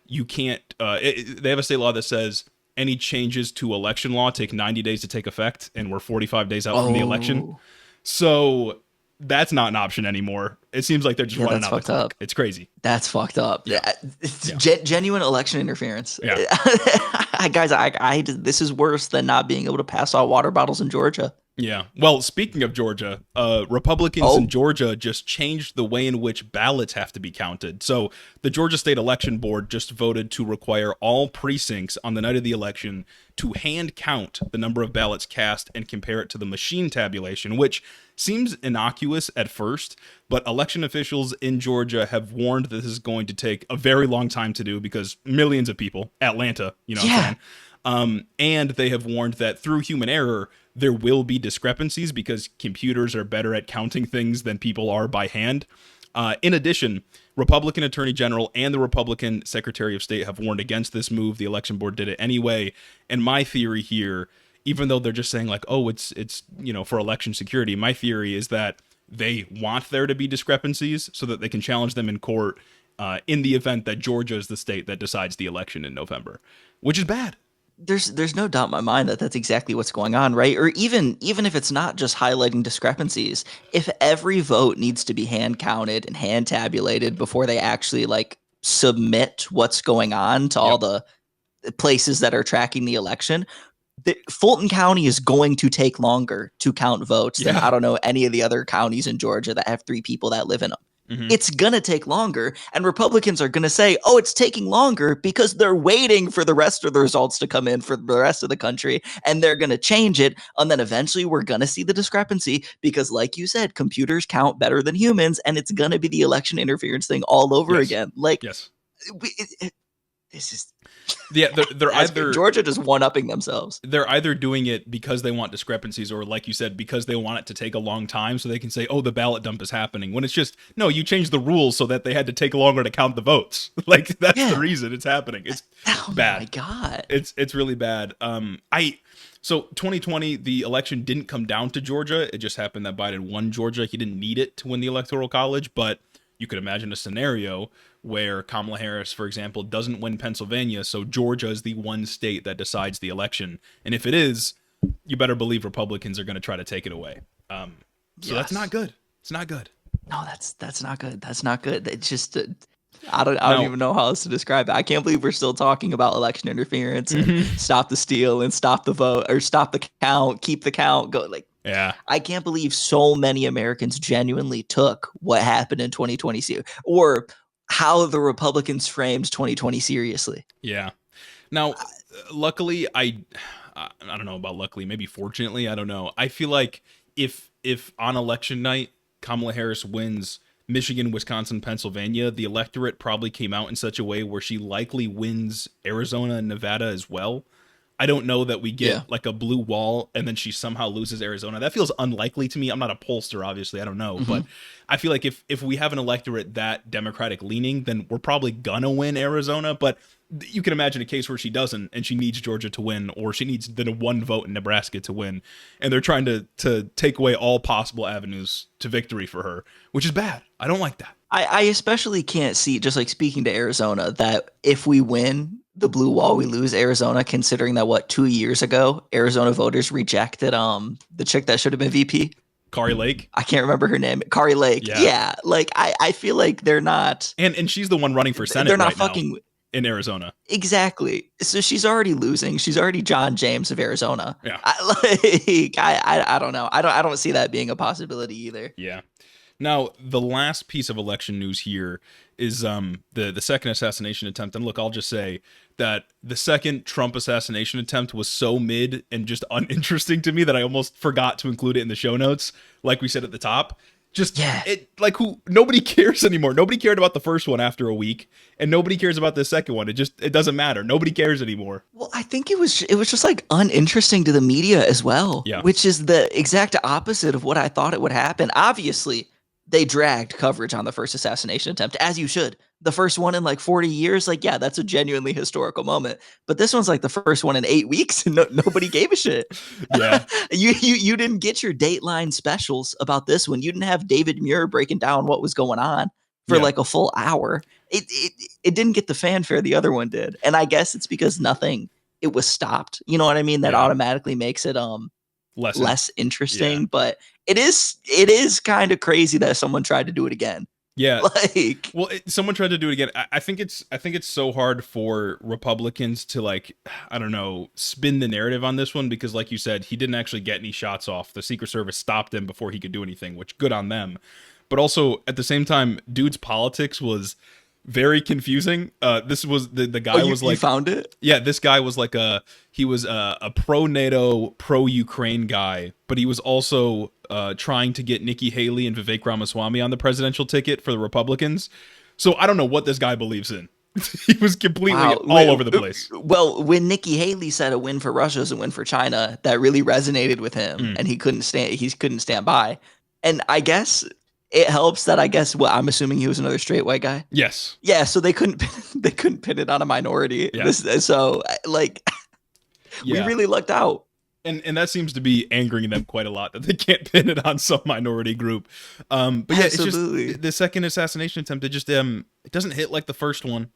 you can't. They have a state law that says any changes to election law take 90 days to take effect, and we're 45 days out from the election. So that's not an option anymore. It seems like they're just running out the clock. It's crazy. That's fucked up. It's genuine election interference. Yeah. Guys, this is worse than not being able to pass out water bottles in Georgia. Yeah. Well, speaking of Georgia, Republicans in Georgia just changed the way in which ballots have to be counted. So the Georgia State Election Board just voted to require all precincts on the night of the election to hand count the number of ballots cast and compare it to the machine tabulation, which seems innocuous at first, but election officials in Georgia have warned that this is going to take a very long time to do because millions of people, Atlanta, you know what I'm saying? And they have warned that through human error, there will be discrepancies because computers are better at counting things than people are by hand. In addition, Republican Attorney General and the Republican Secretary of State have warned against this move. The election board did it anyway. And my theory here, even though they're just saying like, oh, it's for election security, my theory is that they want there to be discrepancies so that they can challenge them in court in the event that Georgia is the state that decides the election in November, which is bad. There's no doubt in my mind that that's exactly what's going on, right? Or even if it's not just highlighting discrepancies, if every vote needs to be hand counted and hand tabulated before they actually like submit what's going on to all the places that are tracking the election, Fulton County is going to take longer to count votes than I don't know any of the other counties in Georgia that have 3 people that live in them. it's going to take longer. And Republicans are going to say, oh, it's taking longer because they're waiting for the rest of the results to come in for the rest of the country. And they're going to change it. And then eventually we're going to see the discrepancy because, like you said, computers count better than humans. And it's going to be the election interference thing all over again. Like, yes. This is they're either Georgia just one-upping themselves. They're either doing it because they want discrepancies, or like you said, because they want it to take a long time so they can say, oh, the ballot dump is happening, when it's just, no, you changed the rules so that they had to take longer to count the votes. Like, that's the reason it's happening. It's bad. Oh my God. It's really bad. So 2020, the election didn't come down to Georgia. It just happened that Biden won Georgia. He didn't need it to win the Electoral College, but you could imagine a scenario where Kamala Harris, for example, doesn't win Pennsylvania, so Georgia is the one state that decides the election. And if it is, you better believe Republicans are going to try to take it away. So that's not good. It's not good. No, that's not good. That's not good. It's just I don't even know how else to describe it. I can't believe we're still talking about election interference and stop the steal and stop the vote or stop the count, keep the count, go like. Yeah, I can't believe so many Americans genuinely took what happened in 2020 or how the Republicans framed 2020 seriously. Yeah. Now, luckily, I don't know about luckily, maybe fortunately, I don't know. I feel like if on election night Kamala Harris wins Michigan, Wisconsin, Pennsylvania, the electorate probably came out in such a way where she likely wins Arizona and Nevada as well. I don't know that we get like a blue wall and then she somehow loses Arizona. That feels unlikely to me. I'm not a pollster, obviously. I don't know. But I feel like if we have an electorate that Democratic leaning, then we're probably going to win Arizona. But you can imagine a case where she doesn't and she needs Georgia to win, or she needs the one vote in Nebraska to win. And they're trying to take away all possible avenues to victory for her, which is bad. I don't like that. I especially can't see, just like speaking to Arizona, that if we win the blue wall, we lose Arizona, considering that 2 years ago, Arizona voters rejected the chick that should have been VP. Kari Lake. I can't remember her name. Kari Lake. Yeah. Like I feel like they're not. And she's the one running for Senate. They're not right fucking now in Arizona. Exactly. So she's already losing. She's already John James of Arizona. Yeah. I don't know. I don't see that being a possibility either. Yeah. Now, the last piece of election news here is the second assassination attempt. And look, I'll just say that the second Trump assassination attempt was so mid and just uninteresting to me that I almost forgot to include it in the show notes, like we said at the top. Nobody cares anymore. Nobody cared about the first one after a week, and nobody cares about the second one. It doesn't matter. Nobody cares anymore. Well, I think it was just like uninteresting to the media as well, which is the exact opposite of what I thought it would happen. Obviously, they dragged coverage on the first assassination attempt, as you should. The first one in like 40 years, like, yeah, that's a genuinely historical moment. But this one's like the first one in 8 weeks, and nobody gave a shit. Yeah, you didn't get your Dateline specials about this one. You didn't have David Muir breaking down what was going on for like a full hour. It didn't get the fanfare the other one did, and I guess it's because it was stopped. You know what I mean? That automatically makes it less interesting. Yeah. But it is kind of crazy that someone tried to do it again. Yeah. Someone tried to do it again. I think it's so hard for Republicans to, like, I don't know, spin the narrative on this one, because like you said, he didn't actually get any shots off. The Secret Service stopped him before he could do anything, which good on them. But also at the same time, dude's politics was very confusing. This was the guy was like, you found it? Yeah, this guy was like a pro-NATO, pro-Ukraine guy, but he was also trying to get Nikki Haley and Vivek Ramaswamy on the presidential ticket for the Republicans. So I don't know what this guy believes in. He was completely all over the place. Well, when Nikki Haley said a win for Russia is a win for China, that really resonated with him, and he couldn't stand by. And I guess it helps that I'm assuming he was another straight white guy. Yes. Yeah. So they couldn't pin it on a minority. Yeah. We really lucked out. And that seems to be angering them quite a lot, that they can't pin it on some minority group. But yeah, absolutely. It's just the second assassination attempt. It just it doesn't hit like the first one,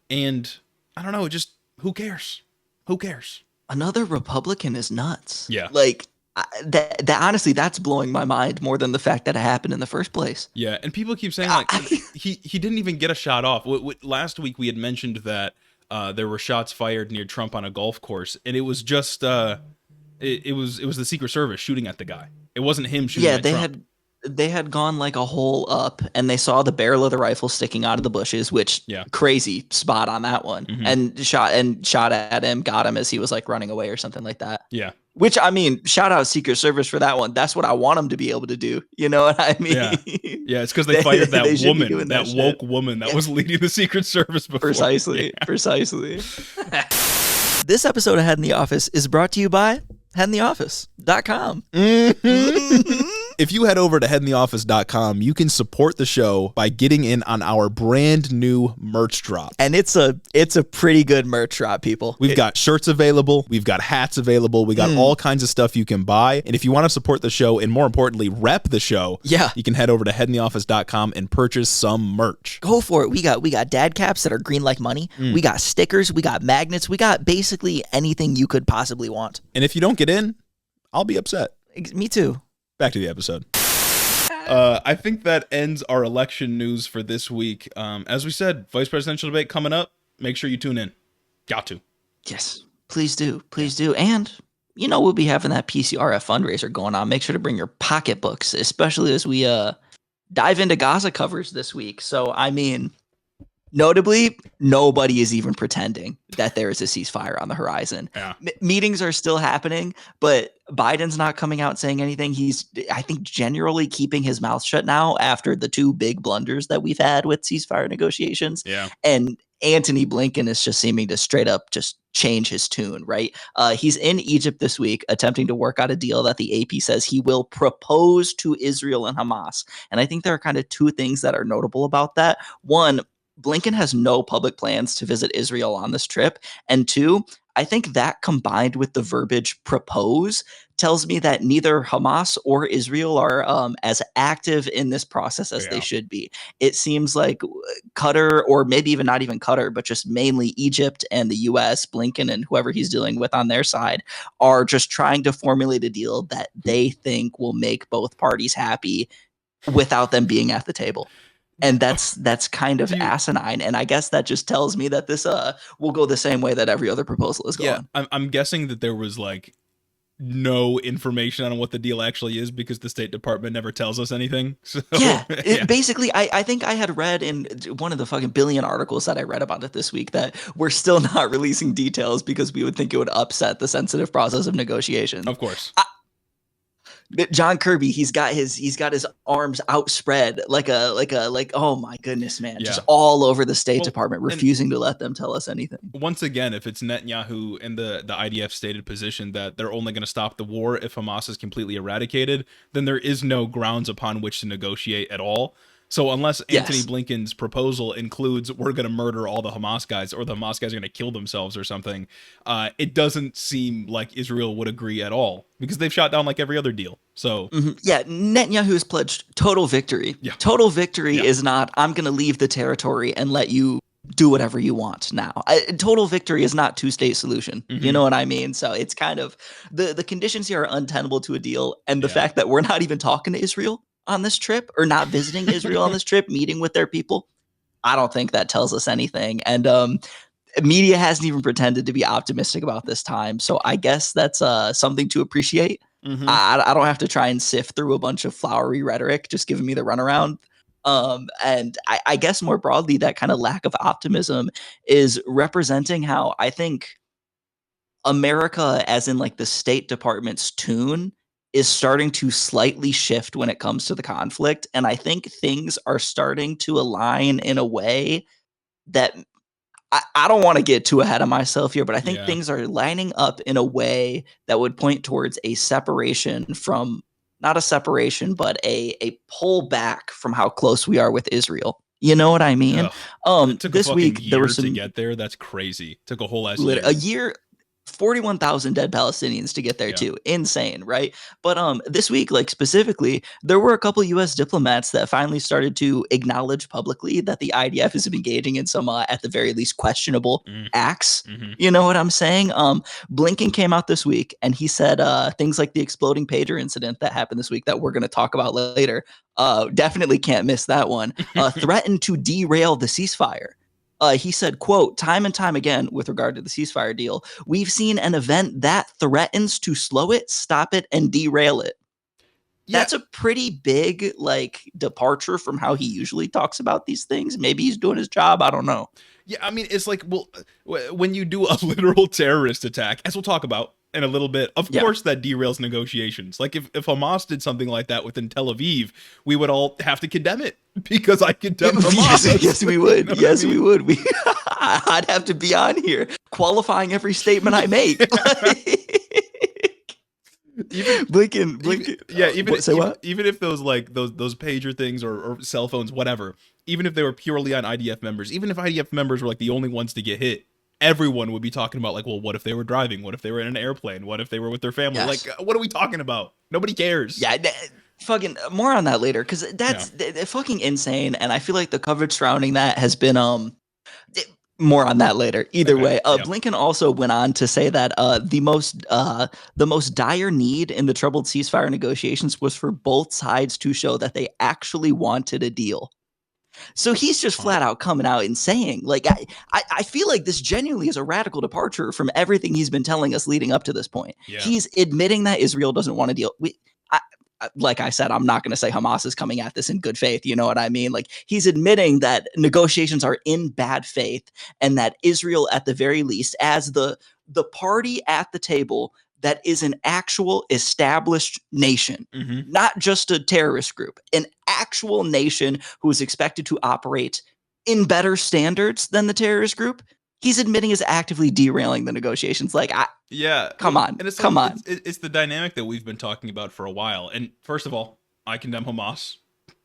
and I don't know. It just, who cares? Who cares? Another Republican is nuts. Yeah. Like. That honestly, that's blowing my mind more than the fact that it happened in the first place. Yeah, and people keep saying like he didn't even get a shot off. Last week we had mentioned that there were shots fired near Trump on a golf course, and it was just it was the Secret Service shooting at the guy. It wasn't him shooting at Trump. they had gone like a hole up, and they saw the barrel of the rifle sticking out of the bushes, which crazy spot on that one, and shot at him, got him as he was like running away or something like that. Yeah. Which, I mean, shout out Secret Service for that one. That's what I want them to be able to do. You know what I mean? Yeah, it's because they fired that woman, that woke woman that was leading the Secret Service before. Precisely. This episode of Head in the Office is brought to you by headintheoffice.com. If you head over to headintheoffice.com, you can support the show by getting in on our brand new merch drop. And it's a pretty good merch drop, people. We've got shirts available. We've got hats available. We got all kinds of stuff you can buy. And if you want to support the show and more importantly, rep the show, you can head over to headintheoffice.com and purchase some merch. Go for it. We got dad caps that are green like money. We got stickers. We got magnets. We got basically anything you could possibly want. And if you don't get in, I'll be upset. Me too. Back to the episode. I think that ends our election news for this week. As we said, vice presidential debate coming up. Make sure you tune in. Got to. Yes, please do. Please do. And, you know, we'll be having that PCRF fundraiser going on. Make sure to bring your pocketbooks, especially as we dive into Gaza covers this week. So, I mean, notably, nobody is even pretending that there is a ceasefire on the horizon. Yeah. Meetings are still happening, but Biden's not coming out saying anything. He's, I think, generally keeping his mouth shut now after the two big blunders that we've had with ceasefire negotiations. Yeah. And Antony Blinken is just seeming to straight up just change his tune, right? He's in Egypt this week attempting to work out a deal that the AP says he will propose to Israel and Hamas. And I think there are kind of two things that are notable about that. One, Blinken has no public plans to visit Israel on this trip. And two, I think that combined with the verbiage propose tells me that neither Hamas or Israel are as active in this process as they should be. It seems like Qatar, or maybe even not even Qatar, but just mainly Egypt and the US, Blinken and whoever he's dealing with on their side, are just trying to formulate a deal that they think will make both parties happy without them being at the table. And that's kind of asinine. And I guess that just tells me that this will go the same way that every other proposal is going. Yeah, I'm guessing that there was like no information on what the deal actually is because the State Department never tells us anything. So, basically, I think I had read in one of the fucking billion articles that I read about it this week that we're still not releasing details because we would think it would upset the sensitive process of negotiation. Of course. John Kirby, he's got his arms outspread like oh my goodness, man, just all over the State Department, refusing to let them tell us anything. Once again, if it's Netanyahu and the IDF stated position that they're only going to stop the war if Hamas is completely eradicated, then there is no grounds upon which to negotiate at all. So unless Antony Blinken's proposal includes we're going to murder all the Hamas guys or the Hamas guys are going to kill themselves or something, it doesn't seem like Israel would agree at all because they've shot down like every other deal. So Netanyahu has pledged total victory. Yeah. Total victory is not I'm going to leave the territory and let you do whatever you want now. Total victory is not two-state solution. You know what I mean? So it's kind of the conditions here are untenable to a deal. And the fact that we're not even talking to Israel on this trip or not visiting Israel on this trip, meeting with their people, I don't think that tells us anything. And media hasn't even pretended to be optimistic about this time. So I guess that's something to appreciate. I don't have to try and sift through a bunch of flowery rhetoric, just giving me the runaround. And I guess more broadly, that kind of lack of optimism is representing how I think America, as in like the State Department's tune, is starting to slightly shift when it comes to the conflict. And I think things are starting to align in a way that I don't want to get too ahead of myself here, but I think things are lining up in a way that would point towards a separation from, not a separation, but a pull back from how close we are with Israel. You know what I mean? It took this a week there was to get there. That's crazy. It took a whole last year. 41,000 dead Palestinians to get there too. Insane, right? But this week, like specifically, there were a couple U.S. diplomats that finally started to acknowledge publicly that the IDF is engaging in some, at the very least, questionable acts. You know what I'm saying? Blinken came out this week and he said things like the exploding pager incident that happened this week that we're going to talk about later. Definitely can't miss that one. Threatened to derail the ceasefire. He said, quote, time and time again with regard to the ceasefire deal, we've seen an event that threatens to slow it, stop it, and derail it. That's a pretty big departure from how he usually talks about these things. Maybe he's doing his job. I don't know. Yeah, I mean, it's like, well, when you do a literal terrorist attack, as we'll talk about in a little bit, of course that derails negotiations. Like if Hamas did something like that within Tel Aviv, we would all have to condemn it because I condemn Hamas. Yes, we would. You know yes, I mean? We would. I'd have to be on here qualifying every statement I make. Even Blinken. Yeah, even if those those pager things or cell phones, whatever, even if they were purely on IDF members, even if IDF members were like the only ones to get hit, everyone would be talking about like, well, what if they were driving? What if they were in an airplane? What if they were with their family? Yes. Like, what are we talking about? Nobody cares. Yeah. Fucking more on that later, because that's fucking insane, and I feel like the coverage surrounding that has been more on that later. Either way, Blinken also went on to say that the most dire need in the troubled ceasefire negotiations was for both sides to show that they actually wanted a deal. So he's just flat out coming out and saying, like, I feel like this genuinely is a radical departure from everything he's been telling us leading up to this point. Yeah. He's admitting that Israel doesn't want a deal. Like I said, I'm not going to say Hamas is coming at this in good faith. You know what I mean? Like, he's admitting that negotiations are in bad faith and that Israel, at the very least, as the party at the table that is an actual established nation, not just a terrorist group, an actual nation who is expected to operate in better standards than the terrorist group, he's admitting is actively derailing the negotiations. Like, come on. And it's the dynamic that we've been talking about for a while. And first of all, I condemn Hamas.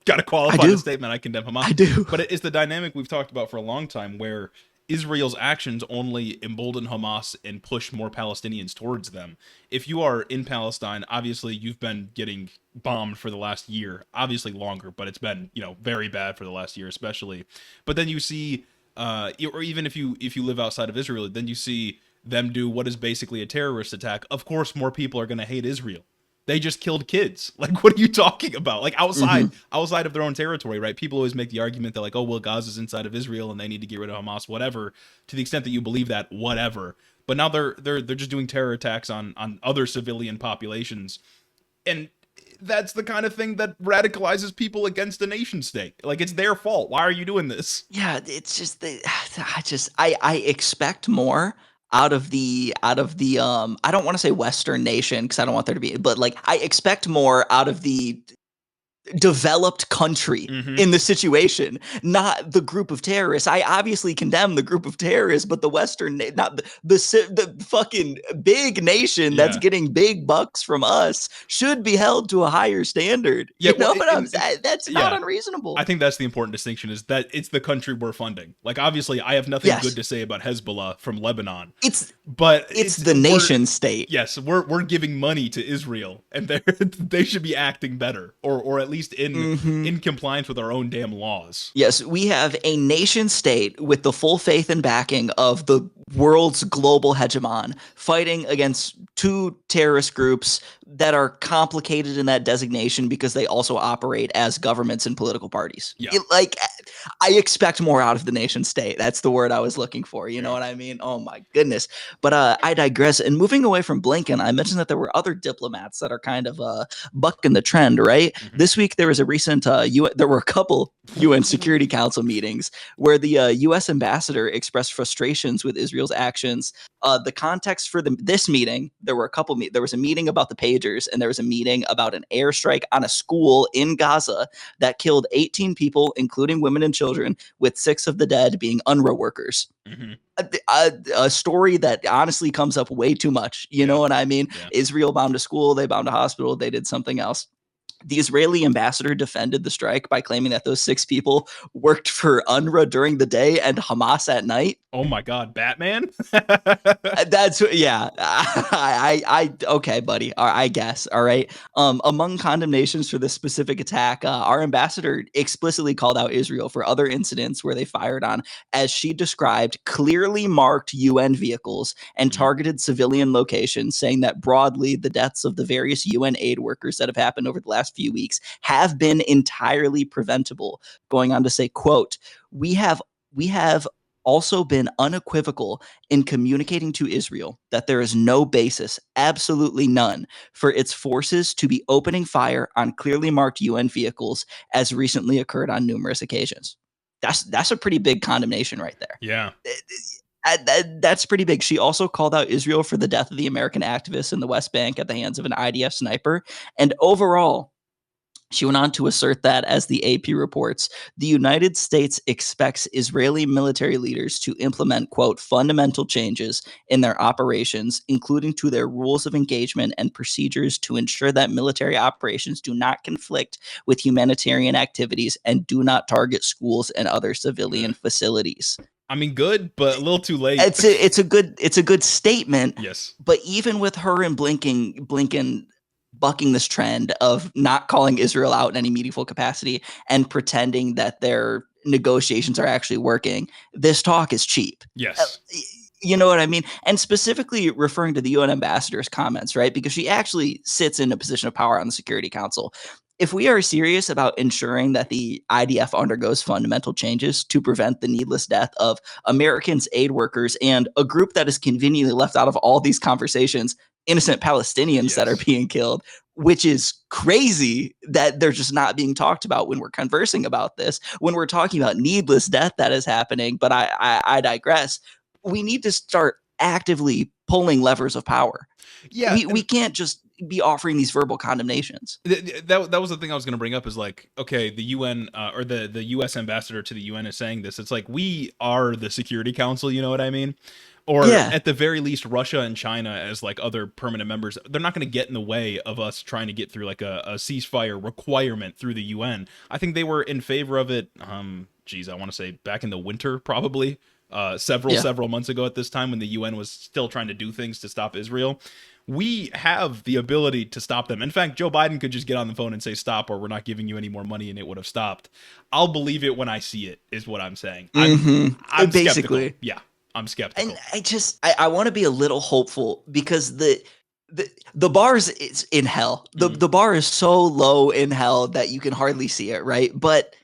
Got to qualify the statement. I condemn Hamas. I do. But it's the dynamic we've talked about for a long time, where Israel's actions only embolden Hamas and push more Palestinians towards them. If you are in Palestine, obviously you've been getting bombed for the last year, obviously longer, but it's been, very bad for the last year, especially. But then you see, or even if you live outside of Israel, then you see them do what is basically a terrorist attack. Of course, more people are going to hate Israel. They just killed kids. Like, what are you talking about? Like, outside of their own territory, right? People always make the argument that, like, oh, well, Gaza's inside of Israel and they need to get rid of Hamas, whatever. To the extent that you believe that, whatever. But now they're just doing terror attacks on other civilian populations, and that's the kind of thing that radicalizes people against a nation state. Like, it's their fault. Why are you doing this? Yeah, it's just I expect more out of the I don't want to say Western nation, because I don't want there to be, but like, I expect more out of the developed country in the situation, not the group of terrorists. I obviously condemn the group of terrorists, but the Western, not the fucking big nation that's getting big bucks from us should be held to a higher standard. Yeah, you know what I'm saying? That's not unreasonable. I think that's the important distinction, is that it's the country we're funding. Like, obviously, I have nothing good to say about Hezbollah from Lebanon. It's the nation state. Yes, we're giving money to Israel, and they should be acting better, or at least in compliance with our own damn laws. Yes, we have a nation state with the full faith and backing of the world's global hegemon fighting against two terrorist groups that are complicated in that designation because they also operate as governments and political parties. Yeah. I expect more out of the nation state. That's the word I was looking for. You know what I mean? Oh my goodness. But I digress. And moving away from Blinken, I mentioned that there were other diplomats that are kind of bucking the trend, right? This week there was a recent there were a couple UN Security Council meetings where the U.S. ambassador expressed frustrations with Israel's actions. The context for this meeting, there were a couple. There was a meeting about the pagers, and there was a meeting about an airstrike on a school in Gaza that killed 18 people, including women and children, with 6 of the dead being UNRWA workers. A story that honestly comes up way too much. You know what I mean? Yeah. Israel bombed a school, they bombed a hospital, they did something else. The Israeli ambassador defended the strike by claiming that those 6 people worked for UNRWA during the day and Hamas at night. Oh my God, Batman? That's okay, buddy. I guess. All right. Among condemnations for this specific attack, our ambassador explicitly called out Israel for other incidents where they fired on, as she described, clearly marked UN vehicles and targeted civilian locations, saying that broadly the deaths of the various UN aid workers that have happened over the last few weeks have been entirely preventable. Going on to say, quote, we have also been unequivocal in communicating to Israel that there is no basis, absolutely none, for its forces to be opening fire on clearly marked UN vehicles, as recently occurred on numerous occasions. That's a pretty big condemnation right there. Yeah. That's pretty big. She also called out Israel for the death of the American activists in the West Bank at the hands of an IDF sniper. And overall, she went on to assert that, as the AP reports, the United States expects Israeli military leaders to implement, quote, fundamental changes in their operations, including to their rules of engagement and procedures, to ensure that military operations do not conflict with humanitarian activities and do not target schools and other civilian facilities. I mean, good, but a little too late. It's a good statement. Yes. But even with her and Blinken bucking this trend of not calling Israel out in any meaningful capacity and pretending that their negotiations are actually working, this talk is cheap. Yes. You know what I mean? And specifically referring to the UN ambassador's comments, right? Because she actually sits in a position of power on the Security Council. If we are serious about ensuring that the IDF undergoes fundamental changes to prevent the needless death of Americans, aid workers, and a group that is conveniently left out of all these conversations, innocent Palestinians that are being killed, which is crazy that they're just not being talked about when we're conversing about this, when we're talking about needless death that is happening. But I digress. We need to start actively pulling levers of power. Yeah. We can't just be offering these verbal condemnations. That was the thing I was going to bring up, is like, okay, the UN or the US ambassador to the UN is saying this. It's like, we are the Security Council, you know what I mean? Or at the very least, Russia and China, as like other permanent members, they're not going to get in the way of us trying to get through like a ceasefire requirement through the UN. I think they were in favor of it. I want to say back in the winter, probably several months ago at this time, when the UN was still trying to do things to stop Israel. We have the ability to stop them. In fact, Joe Biden could just get on the phone and say, stop, or we're not giving you any more money, and it would have stopped. I'll believe it when I see it, is what I'm saying. I'm basically skeptical. Yeah, I'm skeptical. And I want to be a little hopeful, because the bar is in hell. The bar is so low in hell that you can hardly see it, right? But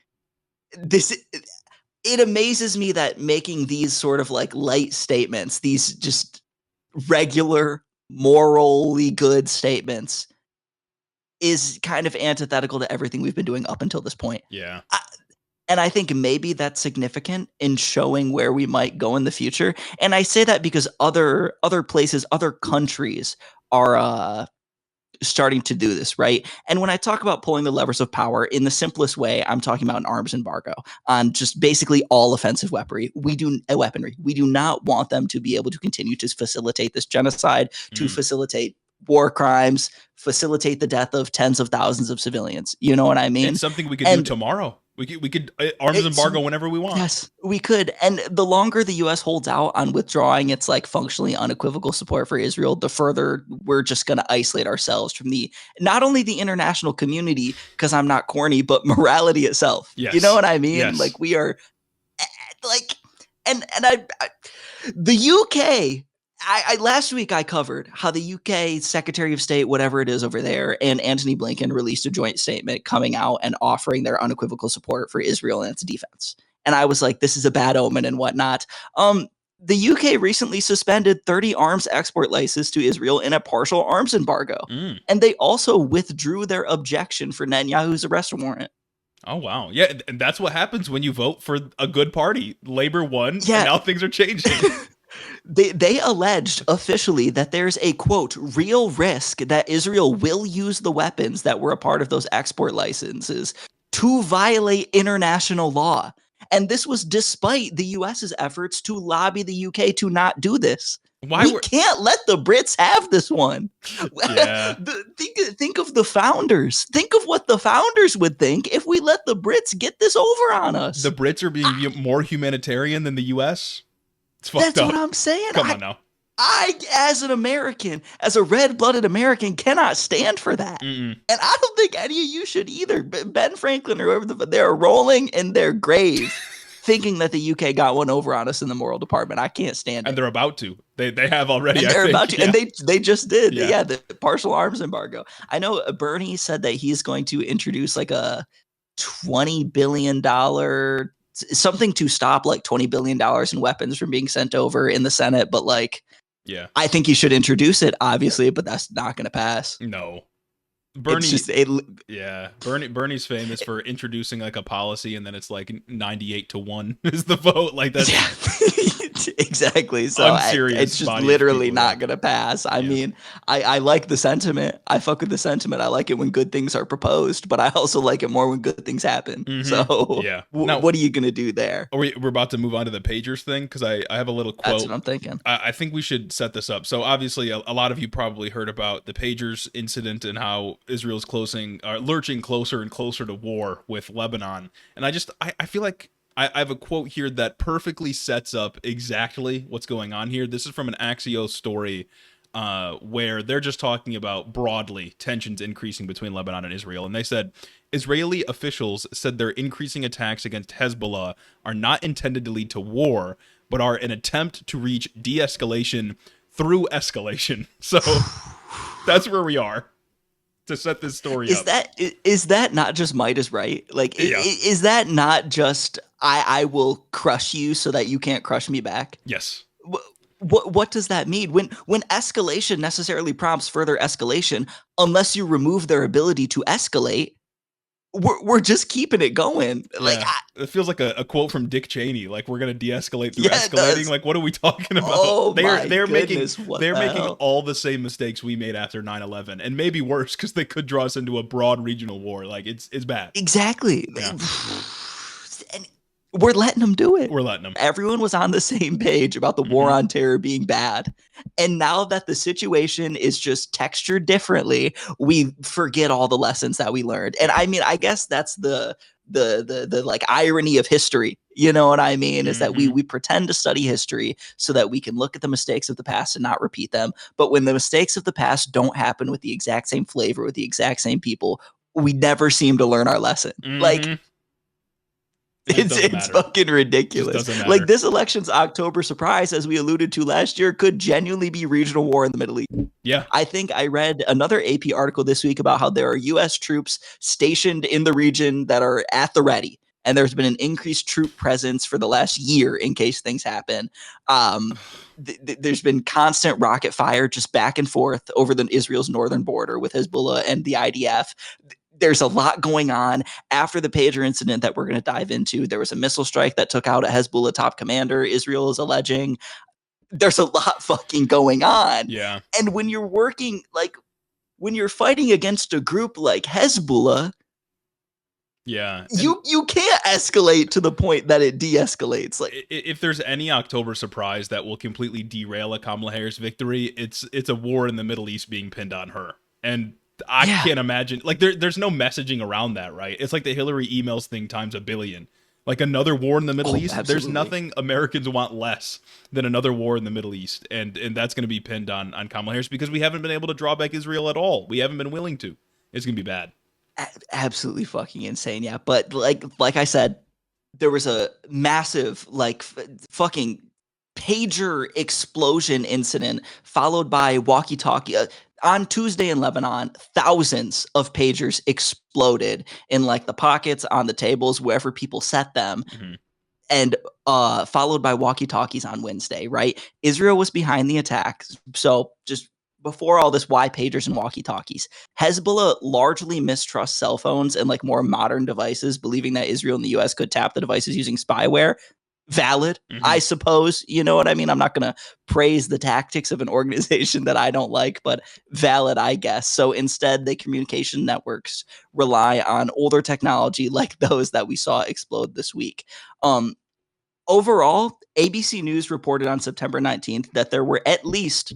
it amazes me that making these sort of like light statements, these just regular, morally good statements, is kind of antithetical to everything we've been doing up until this point. Yeah. And I think maybe that's significant in showing where we might go in the future. And I say that because other places, other countries are starting to do this, right? And when I talk about pulling the levers of power, in the simplest way, I'm talking about an arms embargo on just basically all offensive weaponry. We do not want them to be able to continue to facilitate this genocide, to facilitate war crimes, facilitate the death of tens of thousands of civilians. You know what I mean? It's something we could do tomorrow. We could arms embargo whenever we want. Yes, we could. And the longer the U.S. holds out on withdrawing its like functionally unequivocal support for Israel, the further we're just going to isolate ourselves from not only the international community, because I'm not corny, but morality itself. Yes. You know what I mean? Yes. Like, we are like, and the UK. Last week I covered how the UK Secretary of State, whatever it is over there, and Antony Blinken released a joint statement coming out and offering their unequivocal support for Israel and its defense. And I was like, this is a bad omen and whatnot. The UK recently suspended 30 arms export licenses to Israel in a partial arms embargo. And they also withdrew their objection for Netanyahu's arrest warrant. Oh, wow. Yeah, and that's what happens when you vote for a good party. Labor won, and now things are changing. They alleged officially that there's a, quote, real risk that Israel will use the weapons that were a part of those export licenses to violate international law. And this was despite the U.S.'s efforts to lobby the UK to not do this. We can't let the Brits have this one. Yeah. Think of the founders. Think of what the founders would think if we let the Brits get this over on us. The Brits are being more humanitarian than the U.S.? That's what I'm saying. Come on now. I, as an American, as a red-blooded American, cannot stand for that. And I don't think any of you should either. Ben Franklin or whoever, they're rolling in their grave thinking that the UK got one over on us in the moral department. I can't stand it. And they're about to. They have already, and they're about to. Yeah. And they just did. Yeah, the partial arms embargo. I know Bernie said that he's going to introduce like a $20 billion something to stop like $20 billion in weapons from being sent over in the Senate. But like, yeah, I think he should introduce it, obviously, but that's not going to pass. No. Bernie's famous for introducing like a policy and then it's like 98-1 is the vote. Like that's exactly. So it's just literally not going to pass. I mean, I like the sentiment. I fuck with the sentiment. I like it when good things are proposed, but I also like it more when good things happen. So now, what are you going to do there? We're about to move on to the pagers thing because I have a little quote. That's what I'm thinking. I think we should set this up. So obviously a lot of you probably heard about the pagers incident and how Israel's lurching closer and closer to war with Lebanon. And I feel like I have a quote here that perfectly sets up exactly what's going on here. This is from an Axios story where they're just talking about broadly tensions increasing between Lebanon and Israel. And they said, Israeli officials said their increasing attacks against Hezbollah are not intended to lead to war, but are an attempt to reach de-escalation through escalation. So that's where we are. To set this story up. Is that not just might is right? Like, is that not just I will crush you so that you can't crush me back? Yes. What does that mean? When escalation necessarily prompts further escalation, unless you remove their ability to escalate, we're just keeping it going. Like it feels like a quote from Dick Cheney. Like we're gonna de-escalate through escalating. Like what are we talking about? Oh, they're making all the same mistakes we made after 9/11, and maybe worse because they could draw us into a broad regional war. Like it's bad. Exactly. Yeah. And we're letting them do it. We're letting them. Everyone was on the same page about the war on terror being bad. And now that the situation is just textured differently, we forget all the lessons that we learned. And I mean, I guess that's the like irony of history. You know what I mean? Is that we pretend to study history so that we can look at the mistakes of the past and not repeat them. But when the mistakes of the past don't happen with the exact same flavor, with the exact same people, we never seem to learn our lesson. Like, it's fucking ridiculous. Like this election's October surprise, as we alluded to last year, could genuinely be regional war in the Middle East. Yeah. I think I read another AP article this week about how there are U.S. troops stationed in the region that are at the ready. And there's been an increased troop presence for the last year in case things happen. There's been constant rocket fire just back and forth over Israel's northern border with Hezbollah and the IDF. There's a lot going on. After the pager incident that we're going to dive into, there was a missile strike that took out a Hezbollah top commander, Israel is alleging. There's a lot fucking going on. Yeah. And when you're when you're fighting against a group like Hezbollah, you can't escalate to the point that it de-escalates. Like, if there's any October surprise that will completely derail a Kamala Harris victory, it's a war in the Middle East being pinned on her. And I can't imagine, like, there's no messaging around that, right? It's like the Hillary emails thing times a billion. Like another war in the Middle East, absolutely. There's nothing Americans want less than another war in the Middle East. And that's going to be pinned on Kamala Harris because we haven't been able to draw back Israel at all. We haven't been willing to. It's going to be bad. Absolutely fucking insane, yeah. But like I said, there was a massive, fucking pager explosion incident followed by walkie-talkie. On Tuesday in Lebanon, thousands of pagers exploded in the pockets, on the tables, wherever people set them, and followed by walkie-talkies on Wednesday, right? Israel was behind the attack. So just before all this, why pagers and walkie-talkies? Hezbollah largely mistrusts cell phones and more modern devices, believing that Israel and the U.S. could tap the devices using spyware. Valid, I suppose. You know what I mean? I'm not going to praise the tactics of an organization that I don't like, but valid, I guess. So instead, the communication networks rely on older technology like those that we saw explode this week. Overall, ABC News reported on September 19th that there were at least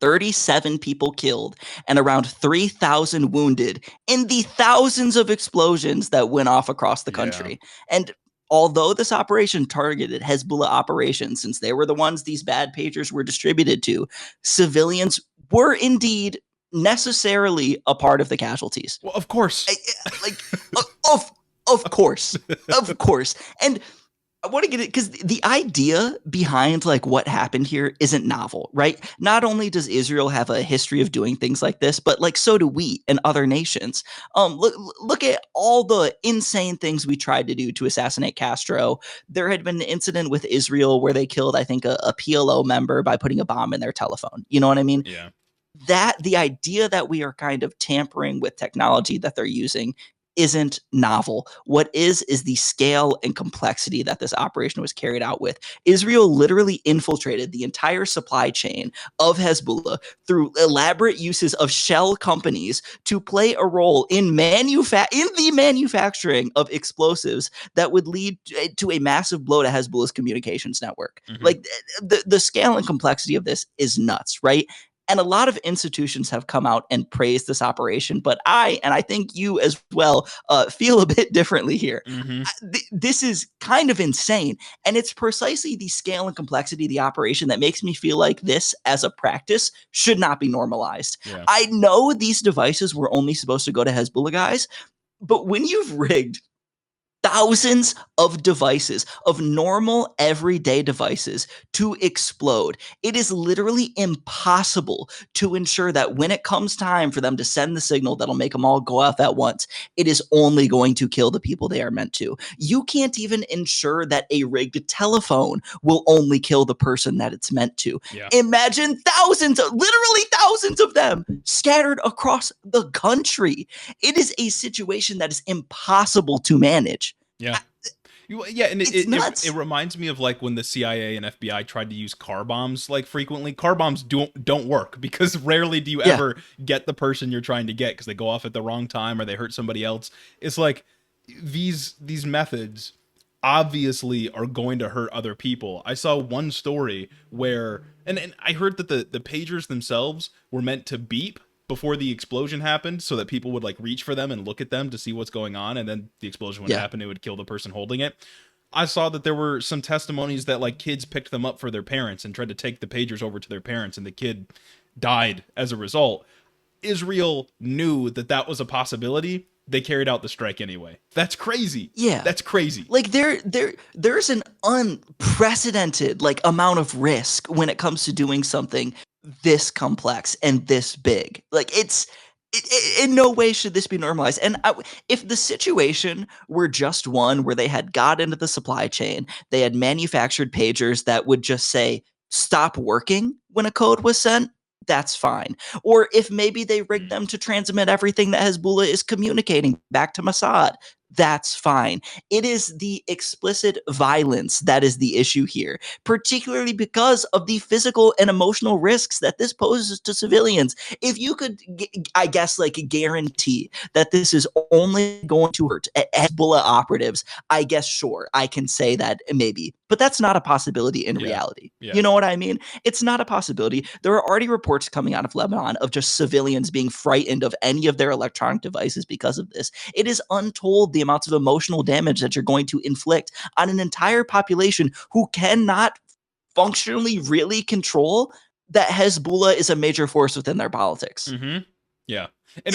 37 people killed and around 3,000 wounded in the thousands of explosions that went off across the country. And although this operation targeted Hezbollah operations, since they were the ones these bad pagers were distributed to, civilians were indeed necessarily a part of the casualties. Well, of course. Of course. Of course. And I want to get it because the idea behind like what happened here isn't novel, right? Not only does Israel have a history of doing things like this, but like so do we and other nations. Look at all the insane things we tried to do to assassinate Castro. There had been an incident with Israel where they killed, I think, a PLO member by putting a bomb in their telephone. You know what I mean? Yeah. That the idea that we are kind of tampering with technology that they're using isn't novel. What is the scale and complexity that this operation was carried out with. Israel literally infiltrated the entire supply chain of Hezbollah through elaborate uses of shell companies to play a role in the manufacturing of explosives that would lead to a massive blow to Hezbollah's communications network. Like the scale and complexity of this is nuts, right? And a lot of institutions have come out and praised this operation, but I think you as well, feel a bit differently here. This is kind of insane. And it's precisely the scale and complexity of the operation that makes me feel like this as a practice should not be normalized. Yeah. I know these devices were only supposed to go to Hezbollah guys, but when you've rigged thousands of devices, of normal everyday devices to explode, it is literally impossible to ensure that when it comes time for them to send the signal that'll make them all go off at once, it is only going to kill the people they are meant to. You can't even ensure that a rigged telephone will only kill the person that it's meant to. Yeah. Imagine literally thousands of them scattered across the country. It is a situation that is impossible to manage. Yeah. Yeah, and it reminds me of like when the CIA and FBI tried to use car bombs like frequently. Car bombs don't work because rarely do you ever get the person you're trying to get because they go off at the wrong time or they hurt somebody else. It's like these methods obviously are going to hurt other people. I saw one story where and I heard that the pagers themselves were meant to beep before the explosion happened so that people would like reach for them and look at them to see what's going on, and then the explosion would happen, it would kill the person holding it. I saw that there were some testimonies that like kids picked them up for their parents and tried to take the pagers over to their parents, and the kid died as a result. Israel knew that that was a possibility. They carried out the strike anyway. That's crazy. Yeah. That's crazy. Like there's an unprecedented like amount of risk when it comes to doing something this complex and this big. Like in no way should this be normalized. And if the situation were just one where they had got into the supply chain, they had manufactured pagers that would just say stop working when a code was sent, that's fine. Or if maybe they rigged them to transmit everything that Hezbollah is communicating back to Mossad, that's fine. It is the explicit violence that is the issue here, particularly because of the physical and emotional risks that this poses to civilians. If you could, I guess, like guarantee that this is only going to hurt Hezbollah operatives, I guess, sure, I can say that maybe. But that's not a possibility in reality. You know what I mean? It's not a possibility. There are already reports coming out of Lebanon of just civilians being frightened of any of their electronic devices because of this. It is untold the amounts of emotional damage that you're going to inflict on an entire population who cannot functionally really control that Hezbollah is a major force within their politics. Yeah. And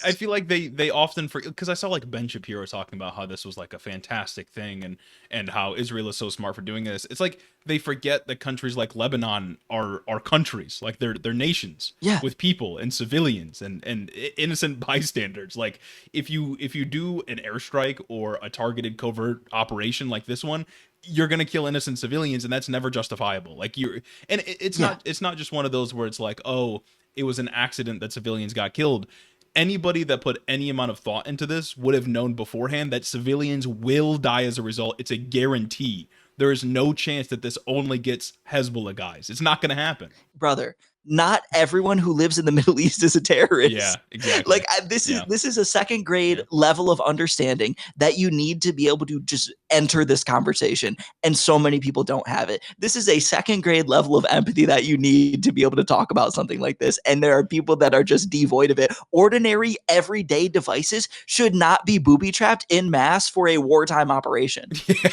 I feel like they often because I saw like Ben Shapiro talking about how this was like a fantastic thing and how Israel is so smart for doing this. It's like they forget that countries like Lebanon are countries, like they're nations with people and civilians and innocent bystanders. Like if you do an airstrike or a targeted covert operation like this one, you're gonna kill innocent civilians, and that's never justifiable. Like it's not just one of those where it's like, oh, it was an accident that civilians got killed. Anybody that put any amount of thought into this would have known beforehand that civilians will die as a result. It's a guarantee. There is no chance that this only gets Hezbollah guys. It's not going to happen. Brother, not everyone who lives in the Middle East is a terrorist. Yeah, exactly. Like this is a second grade level of understanding that you need to be able to just enter this conversation, and so many people don't have it. This is a second grade level of empathy that you need to be able to talk about something like this, and there are people that are just devoid of it. Ordinary everyday devices should not be booby-trapped in mass for a wartime operation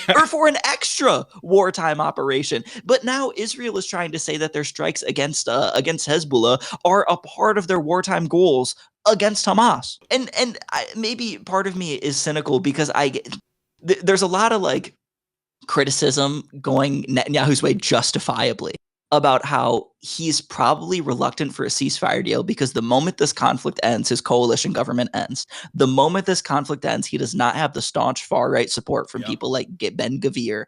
or for an extra wartime operation. But now Israel is trying to say that their strikes against Hezbollah are a part of their wartime goals against Hamas. And maybe part of me is cynical because there's a lot of like criticism going Netanyahu's way justifiably about how he's probably reluctant for a ceasefire deal because the moment this conflict ends, his coalition government ends. The moment this conflict ends, he does not have the staunch far-right support from people like Ben Gvir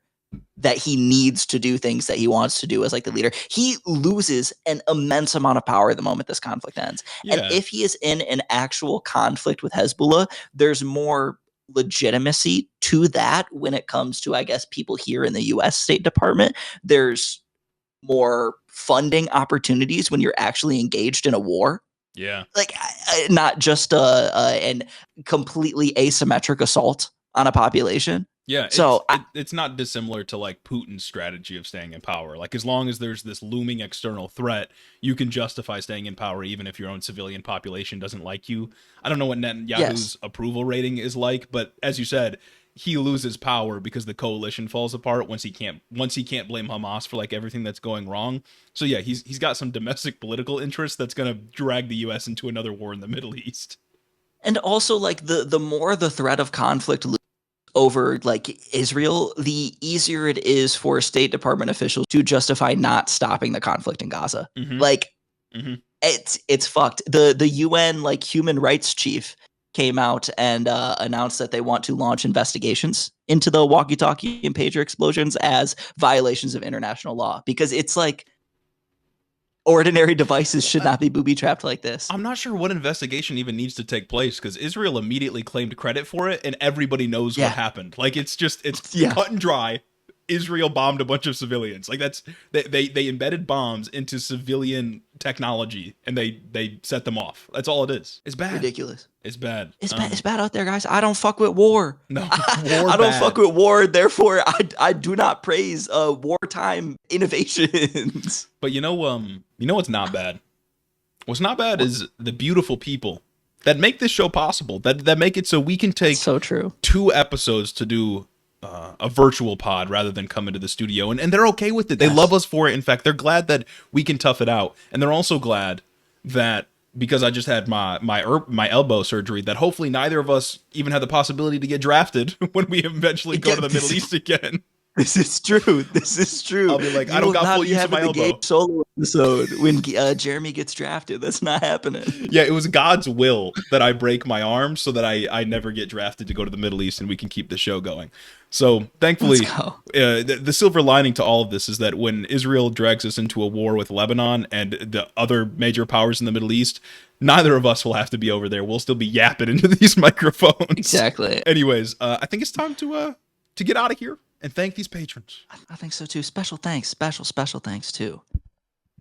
that he needs to do things that he wants to do as like the leader. He loses an immense amount of power the moment this conflict ends. And if he is in an actual conflict with Hezbollah, there's more legitimacy to that when it comes to, I guess, people here in the US State Department. There's more funding opportunities when you're actually engaged in a war. Yeah. Like not just an completely asymmetric assault on a population. Yeah, so it's not dissimilar to like Putin's strategy of staying in power. Like as long as there's this looming external threat, you can justify staying in power even if your own civilian population doesn't like you. I don't know what Netanyahu's approval rating is like, but as you said, he loses power because the coalition falls apart once he can't blame Hamas for like everything that's going wrong. So yeah, he's got some domestic political interest that's going to drag the US into another war in the Middle East. And also like the more the threat of conflict over like Israel, the easier it is for State Department officials to justify not stopping the conflict in Gaza. Like it's fucked. The UN like human rights chief came out and announced that they want to launch investigations into the walkie-talkie and pager explosions as violations of international law, because it's like ordinary devices should not be booby-trapped like this. I'm not sure what investigation even needs to take place because Israel immediately claimed credit for it and everybody knows what happened. Like it's cut and dry. Israel bombed a bunch of civilians. Like that's they embedded bombs into civilian technology and they set them off. That's all it is. It's bad. Ridiculous. It's bad. It's bad. It's bad out there, guys. I don't fuck with war. No, I don't fuck with war. Therefore, I do not praise wartime innovations. But you know what's not bad? What's not bad is the beautiful people that make this show possible. That make it so we can take 2 episodes to do a virtual pod rather than come into the studio, and they're okay with it. They love us for it. In fact, they're glad that we can tough it out, and they're also glad that because I just had my elbow surgery, that hopefully neither of us even have the possibility to get drafted when we eventually go to the Middle East again. This is true. This is true. I'll be like, I don't got full use of my elbow. Solo episode when Jeremy gets drafted. That's not happening. Yeah, it was God's will that I break my arm so that I never get drafted to go to the Middle East and we can keep the show going. So thankfully, the silver lining to all of this is that when Israel drags us into a war with Lebanon and the other major powers in the Middle East, neither of us will have to be over there. We'll still be yapping into these microphones. Exactly. Anyways, I think it's time to get out of here and thank these patrons. I think so too. Special thanks to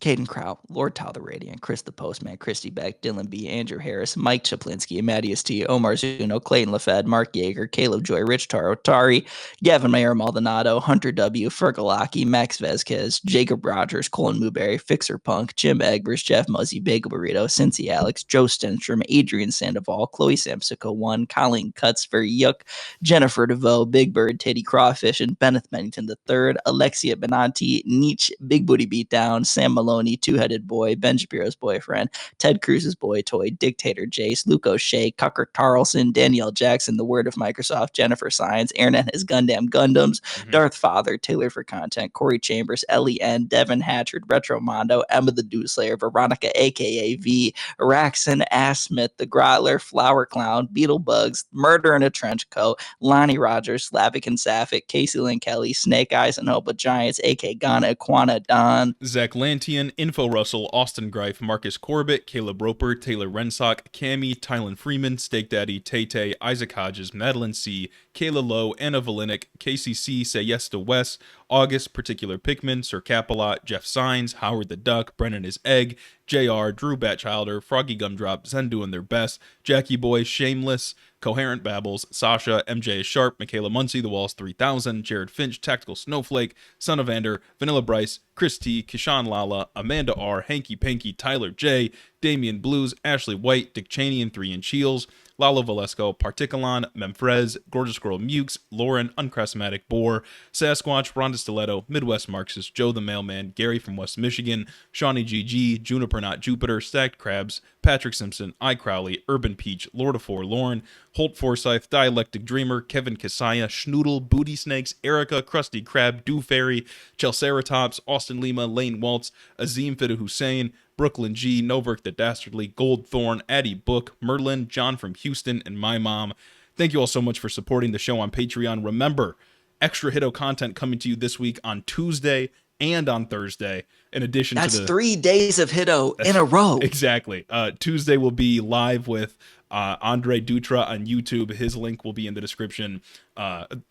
Caden Crow, Lord Tau the Radiant, Chris the Postman, Christy Beck, Dylan B, Andrew Harris, Mike Chaplinsky, Mattias T, Omar Zuno, Clayton LaFed, Mark Yeager, Caleb Joy, Rich Taro, Tari, Gavin Mayer Maldonado, Hunter W, Fergalaki, Max Vezquez, Jacob Rogers, Colin Newberry, Fixer Punk, Jim Egbers, Jeff Muzzy, Bagel Burrito, Cincy Alex, Joe Stenstrom, Adrian Sandoval, Chloe Samsico 1, Colleen Cutsfer, Yuck, Jennifer DeVoe, Big Bird, Teddy Crawfish, and Benneth Bennington III, Alexia Benanti, Nietzsche, Big Booty Beatdown, Sam Maloney, Two-Headed Boy, Ben Shapiro's boyfriend, Ted Cruz's boy toy, Dictator Jace, Luke O'Shea, Cucker Tarlson, Danielle Jackson, The Word of Microsoft, Jennifer Science, Aaron and his Gundam Gundams, Darth Father, Taylor for Content, Corey Chambers, Ellie N, Devin Hatchard, Retro Mondo, Emma the Dew Slayer, Veronica aka V, Raxon, Ass Smith, The Grotler, Flower Clown, Beetlebugs, Murder in a Trench Coat, Lonnie Rogers, Slavic and Sapphic, Casey Lynn Kelly, Snake Eyes and Hope of Giants, AK Ghana, Aquana Don, Zach Lantian, Info Russell, Austin Greif, Marcus Corbett, Caleb Roper, Taylor Rensock, Cammy, Tylen Freeman, Steak Daddy, Tay, Isaac Hodges, Madeline C, Kayla Lowe, Anna Volinick, KCC, Say Yes to Wes, August, Particular Pikmin, Sir Capalot, Jeff Signs, Howard the Duck, Brennan is Egg, JR, Drew Batchilder, Froggy Gumdrop, Zen doing their best, Jackie Boy, Shameless, Coherent Babbles, Sasha, MJ is Sharp, Michaela Muncie, The Walls 3000, Jared Finch, Tactical Snowflake, Son of Vander, Vanilla Bryce, Chris T, Kishan Lala, Amanda R, Hanky Panky, Tyler J, Damian Blues, Ashley White, Dick Cheney and 3 Inch Heels, Lalo Valesco, Particulon, Memfrez, Gorgeous Girl Mukes, Lauren, Unchrestmatic Boar, Sasquatch, Rhonda Stiletto, Midwest Marxist, Joe the Mailman, Gary from West Michigan, Shawnee GG, Juniper Not Jupiter, Stacked Crabs, Patrick Simpson, I Crowley, Urban Peach, Lord of Forlorn, Holt Forsyth, Dialectic Dreamer, Kevin Kasaya, Schnoodle, Booty Snakes, Erica, Krusty Krab, Dew Fairy, Chelceratops, Austin Lima, Lane Waltz, Azim Fidah Hussein, Brooklyn G, Noverk the Dastardly, Goldthorn, Addie Book, Merlin, John from Houston, and my mom. Thank you all so much for supporting the show on Patreon. Remember, extra Hiddo content coming to you this week on Tuesday and on Thursday. In addition That's to the 3 days of Hiddo in a row. Exactly. Tuesday will be live with Andre Dutra on YouTube. His link will be in the description.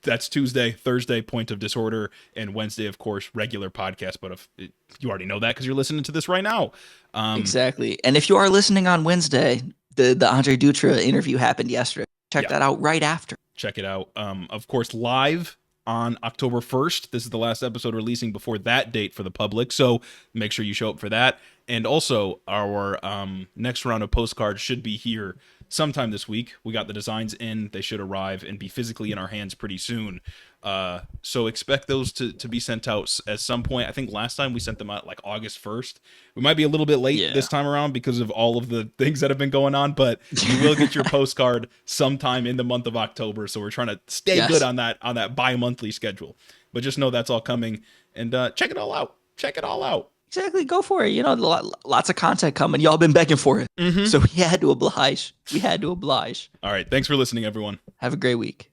That's Tuesday. Thursday, Point of Disorder, and Wednesday, of course, regular podcast. But if you already know that because you're listening to this right now. Exactly. And if you are listening on Wednesday, the Andre Dutra interview happened yesterday. Check that out right after. Check it out. Of course, live on October 1st. This is the last episode releasing before that date for the public, so make sure you show up for that. And also, our next round of postcards should be here sometime this week. We got the designs in. They should arrive and be physically in our hands pretty soon. So expect those to be sent out at some point. I think last time we sent them out like August 1st. We might be a little bit late this time around because of all of the things that have been going on, but you will get your postcard sometime in the month of October. So we're trying to stay good on that bi-monthly schedule. But just know that's all coming, and check it all out. Check it all out. Exactly. Go for it. You know, lots of content coming. Y'all been begging for it. So we had to oblige. All right. Thanks for listening, everyone. Have a great week.